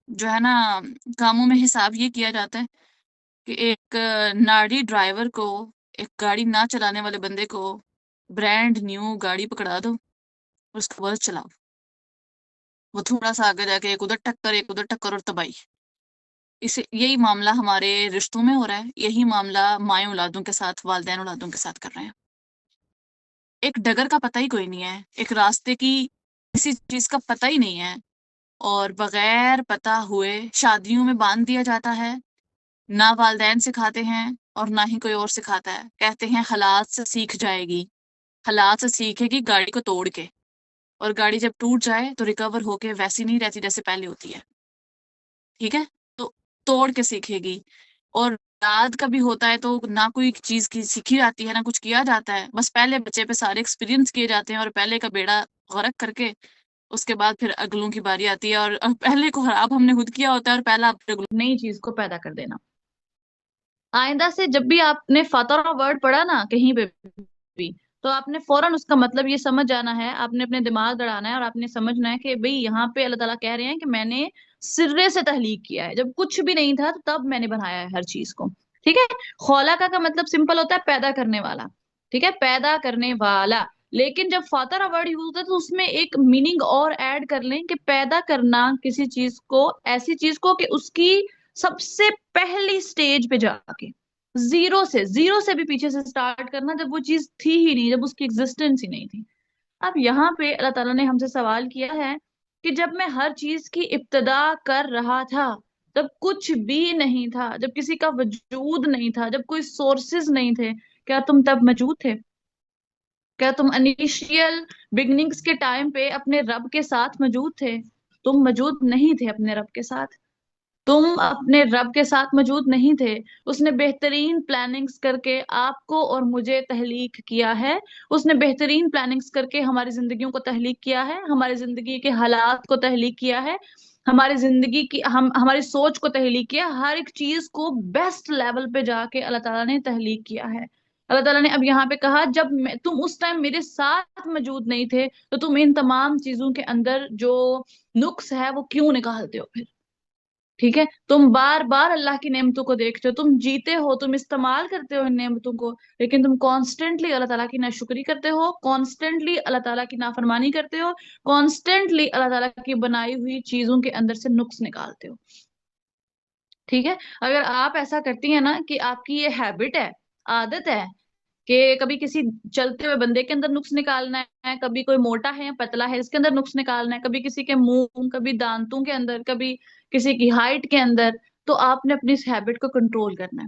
جو ہے نا کاموں میں حساب یہ کیا جاتا ہے کہ ایک ناڑی ڈرائیور کو، ایک گاڑی نہ چلانے والے بندے کو برانڈ نیو گاڑی پکڑا دو اور اس کو بس چلاؤ، وہ تھوڑا سا آگے جا کے ایک ادھر ٹکر اور تباہی۔ یہی معاملہ ہمارے رشتوں میں ہو رہا ہے، یہی معاملہ مائیں اولادوں کے ساتھ، والدین اولادوں کے ساتھ کر رہے ہیں۔ ایک ڈگر کا پتہ ہی کوئی نہیں ہے، ایک راستے کی کسی چیز کا پتہ ہی نہیں ہے، اور بغیر پتہ ہوئے شادیوں میں باندھ دیا جاتا ہے۔ نہ والدین سکھاتے ہیں اور نہ ہی کوئی اور سکھاتا ہے، کہتے ہیں حالات سے سیکھ جائے گی، حالات سے سیکھے گی گاڑی کو توڑ کے، اور گاڑی جب ٹوٹ جائے تو ریکور ہو کے ویسی نہیں رہتی جیسے پہلے ہوتی ہے۔ ٹھیک ہے؟ تو توڑ کے سیکھے گی، اور یاد کا بھی ہوتا ہے تو نہ کوئی چیز کی سیکھی جاتی ہے نہ کچھ کیا جاتا ہے، بس پہلے بچے پہ سارے ایکسپیرینس کیے جاتے ہیں، اور پہلے کا بیڑا غرق کر کے اس کے بعد پھر اگلوں کی باری آتی ہے، اور پہلے کو خراب ہم نے خود کیا ہوتا ہے، اور پہلا نئی چیز کو پیدا کر دینا۔ آئندہ سے جب بھی آپ نے فاتورہ ورڈ پڑھا نا کہیں پہ بھی، تو آپ نے فوراً اس کا مطلب یہ سمجھ جانا ہے، آپ نے اپنے دماغ لڑانا ہے، اور آپ نے سمجھنا ہے کہ بھئی یہاں پہ اللہ تعالیٰ کہہ رہے ہیں کہ میں نے سرے سے تخلیق کیا ہے، جب کچھ بھی نہیں تھا تب میں نے بنایا ہے ہر چیز کو۔ ٹھیک ہے؟ خالقہ کا مطلب سمپل ہوتا ہے پیدا کرنے والا۔ ٹھیک ہے؟ پیدا کرنے والا۔ لیکن جب فاتورہ ورڈ یوز ہوتا ہے تو اس میں ایک میننگ اور ایڈ کر لیں کہ پیدا کرنا کسی چیز کو، ایسی چیز کو کہ اس کی سب سے پہلی سٹیج پہ جا کے زیرو سے بھی پیچھے سے سٹارٹ کرنا، جب وہ چیز تھی ہی نہیں، جب اس کی ایگزسٹنس ہی نہیں تھی۔ اب یہاں پہ اللہ تعالیٰ نے ہم سے سوال کیا ہے کہ جب میں ہر چیز کی ابتدا کر رہا تھا تب کچھ بھی نہیں تھا، جب کسی کا وجود نہیں تھا، جب کوئی سورسز نہیں تھے، کیا تم تب موجود تھے؟ کیا تم انیشیل بگننگز کے ٹائم پہ اپنے رب کے ساتھ موجود تھے؟ تم موجود نہیں تھے اپنے رب کے ساتھ، تم اپنے رب کے ساتھ موجود نہیں تھے۔ اس نے بہترین پلاننگز کر کے آپ کو اور مجھے تخلیق کیا ہے، اس نے بہترین پلاننگز کر کے ہماری زندگیوں کو تخلیق کیا ہے، ہماری زندگی کے حالات کو تخلیق کیا ہے، ہماری زندگی کی ہماری سوچ کو تخلیق کیا، ہر ایک چیز کو بیسٹ لیول پہ جا کے اللہ تعالیٰ نے تخلیق کیا ہے۔ اللہ تعالیٰ نے اب یہاں پہ کہا جب تم اس ٹائم میرے ساتھ موجود نہیں تھے تو تم ان تمام چیزوں کے اندر جو نقص ہے وہ کیوں نکالتے ہو پھر؟ ٹھیک ہے؟ تم بار بار اللہ کی نعمتوں کو دیکھتے ہو، تم جیتے ہو، تم استعمال کرتے ہو ان نعمتوں کو، لیکن تم کانسٹنٹلی اللہ تعالیٰ کی ناشکری کرتے ہو، کانسٹنٹلی اللہ تعالیٰ کی نافرمانی کرتے ہو، کانسٹنٹلی اللہ تعالیٰ کی بنائی ہوئی چیزوں کے اندر سے نقص نکالتے ہو۔ ٹھیک ہے؟ اگر آپ ایسا کرتی ہیں نا کہ آپ کی یہ ہیبٹ ہے، عادت ہے کہ کبھی کسی چلتے ہوئے بندے کے اندر نقص نکالنا ہے، کبھی کوئی موٹا ہے یا پتلا ہے اس کے اندر نقص نکالنا ہے، کبھی کسی کے منہ، کبھی دانتوں کے اندر، کبھی کسی کی ہائٹ کے اندر، تو آپ نے اپنی اس ہیبٹ کو کنٹرول کرنا ہے۔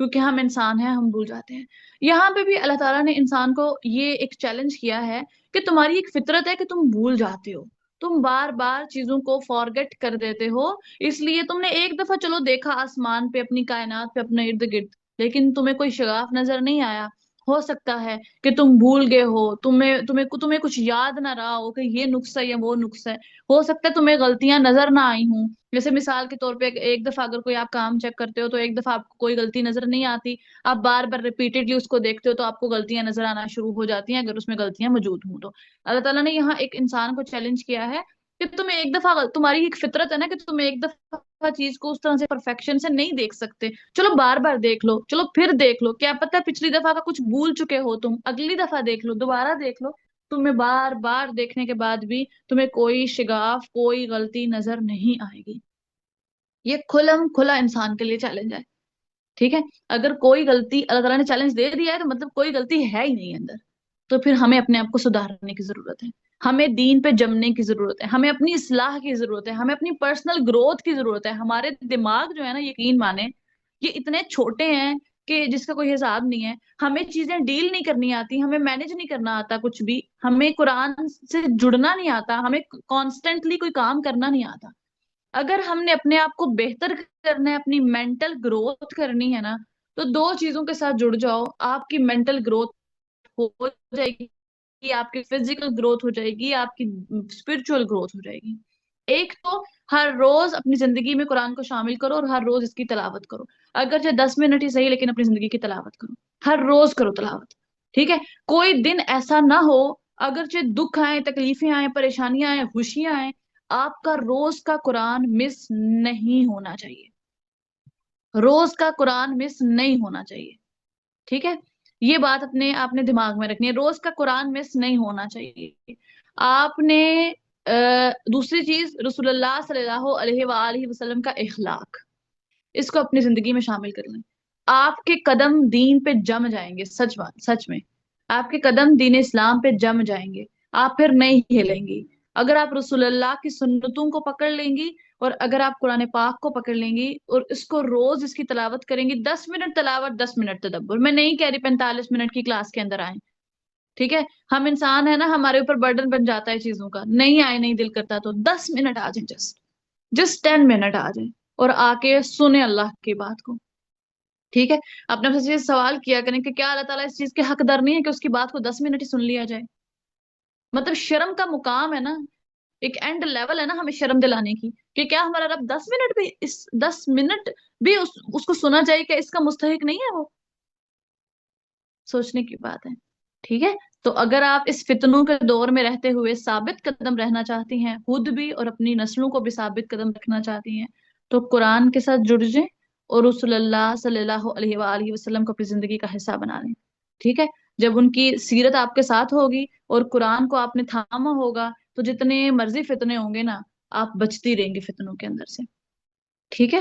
کیونکہ ہم انسان ہیں، ہم بھول جاتے ہیں۔ یہاں پہ بھی اللہ تعالیٰ نے انسان کو یہ ایک چیلنج کیا ہے کہ تمہاری ایک فطرت ہے کہ تم بھول جاتے ہو، تم بار بار چیزوں کو فارگیٹ کر دیتے ہو۔ اس لیے تم نے ایک دفعہ چلو دیکھا آسمان پہ، اپنی کائنات پہ، اپنے ارد گرد، لیکن تمہیں کوئی شگاف نظر نہیں آیا۔ ہو سکتا ہے کہ تم بھول گئے ہو، تمہیں کچھ یاد نہ رہا ہو کہ یہ نقص ہے یا وہ نقص ہے۔ ہو سکتا ہے تمہیں غلطیاں نظر نہ آئی ہوں، جیسے مثال کے طور پہ ایک دفعہ اگر کوئی آپ کام چیک کرتے ہو تو ایک دفعہ آپ کو کوئی غلطی نظر نہیں آتی، آپ بار بار ریپیٹڈلی اس کو دیکھتے ہو تو آپ کو غلطیاں نظر آنا شروع ہو جاتی ہیں، اگر اس میں غلطیاں موجود ہوں تو۔ اللہ تعالیٰ نے یہاں ایک انسان کو چیلنج کیا ہے کہ تم ایک دفعہ، تمہاری ایک فطرت ہے نا کہ تم ایک دفعہ چیز کو اس طرح سے پرفیکشن سے نہیں دیکھ سکتے، چلو بار بار دیکھ لو، چلو پھر دیکھ لو، کیا پتہ پچھلی دفعہ کا کچھ بھول چکے ہو تم، اگلی دفعہ دیکھ لو، دوبارہ دیکھ لو، تمہیں بار بار دیکھنے کے بعد بھی تمہیں کوئی شگاف، کوئی غلطی نظر نہیں آئے گی۔ یہ کھلم کھلا انسان کے لیے چیلنج ہے، ٹھیک ہے؟ اگر کوئی غلطی اللہ تعالیٰ نے چیلنج دے دیا ہے تو مطلب کوئی غلطی ہے ہی نہیں اندر، تو پھر ہمیں اپنے آپ کو سدھارنے کی ضرورت ہے، ہمیں دین پہ جمنے کی ضرورت ہے، ہمیں اپنی اصلاح کی ضرورت ہے، ہمیں اپنی پرسنل گروتھ کی ضرورت ہے۔ ہمارے دماغ جو ہے نا، یقین مانے، یہ اتنے چھوٹے ہیں کہ جس کا کوئی حساب نہیں ہے۔ ہمیں چیزیں ڈیل نہیں کرنی آتی، ہمیں مینج نہیں کرنا آتا کچھ بھی، ہمیں قرآن سے جڑنا نہیں آتا، ہمیں کانسٹنٹلی کوئی کام کرنا نہیں آتا۔ اگر ہم نے اپنے آپ کو بہتر کرنا ہے، اپنی مینٹل گروتھ کرنی ہے نا، تو دو چیزوں کے ساتھ جڑ جاؤ، آپ کی مینٹل گروتھ ہو جائے گی، آپ کی فزیکل گروتھ ہو جائے گی، آپ کی اسپرچل گروتھ ہو جائے گی۔ ایک تو ہر روز اپنی زندگی میں قرآن کو شامل کرو اور ہر روز اس کی تلاوت کرو، اگرچہ 10 منٹ ہی صحیح، لیکن اپنی زندگی کی تلاوت کرو، ہر روز کرو تلاوت، ٹھیک ہے؟ کوئی دن ایسا نہ ہو، اگرچہ دکھ آئے، تکلیفیں آئیں، پریشانیاں آئیں، خوشیاں آئیں، آپ کا روز کا قرآن مس نہیں ہونا چاہیے، روز کا قرآن مس نہیں ہونا چاہیے، ٹھیک ہے؟ یہ بات آپ نے دماغ میں رکھنی ہے، روز کا قرآن مس نہیں ہونا چاہیے۔ آپ نے دوسری چیز، رسول اللہ صلی اللہ علیہ وآلہ وسلم کا اخلاق، اس کو اپنی زندگی میں شامل کر لیں۔ آپ کے قدم دین پہ جم جائیں گے، سچ بات، سچ میں آپ کے قدم دین اسلام پہ جم جائیں گے، آپ پھر نہیں ہلیں گی۔ اگر آپ رسول اللہ کی سنتوں کو پکڑ لیں گی، اور اگر آپ قرآن پاک کو پکڑ لیں گی اور اس کو روز اس کی تلاوت کریں گی، 10 منٹ تلاوت، 10 منٹ تدبر، میں نہیں کہہ رہی 45 منٹ کی کلاس کے اندر آئیں، ٹھیک ہے؟ ہم انسان ہے نا، ہمارے اوپر برڈن بن جاتا ہے چیزوں کا، نہیں آئے، نہیں دل کرتا تو 10 منٹ آ جائیں، جسٹ 10 منٹ آ جائیں اور آ کے سنیں اللہ کی بات کو، ٹھیک ہے؟ اپنے آپ سے یہ سوال کیا کریں کہ کیا اللہ تعالیٰ اس چیز کے حقدار نہیں ہے کہ اس کی بات کو 10 منٹ ہی سن لیا جائے؟ مطلب شرم کا مقام ہے نا، ایک اینڈ لیول ہے نا ہمیں شرم دلانے کی، کہ کیا ہمارا رب 10 منٹ بھی، اس 10 منٹ بھی اس کو سنا چاہیے کہ اس کا مستحق نہیں ہے وہ؟ سوچنے کی بات ہے، ٹھیک ہے؟ تو اگر آپ اس فتنوں کے دور میں رہتے ہوئے ثابت قدم رہنا چاہتی ہیں، خود بھی اور اپنی نسلوں کو بھی ثابت قدم رکھنا چاہتی ہیں، تو قرآن کے ساتھ جڑ جائیں اور رسول اللہ صلی اللہ علیہ وآلہ وسلم کو اپنی زندگی کا حصہ بنا لیں، ٹھیک ہے؟ جب ان کی سیرت آپ کے ساتھ ہوگی اور قرآن کو آپ نے تھاما ہوگا، تو جتنے مرضی فتنے ہوں گے نا، آپ بچتی رہیں گے فتنوں کے اندر سے، ٹھیک ہے؟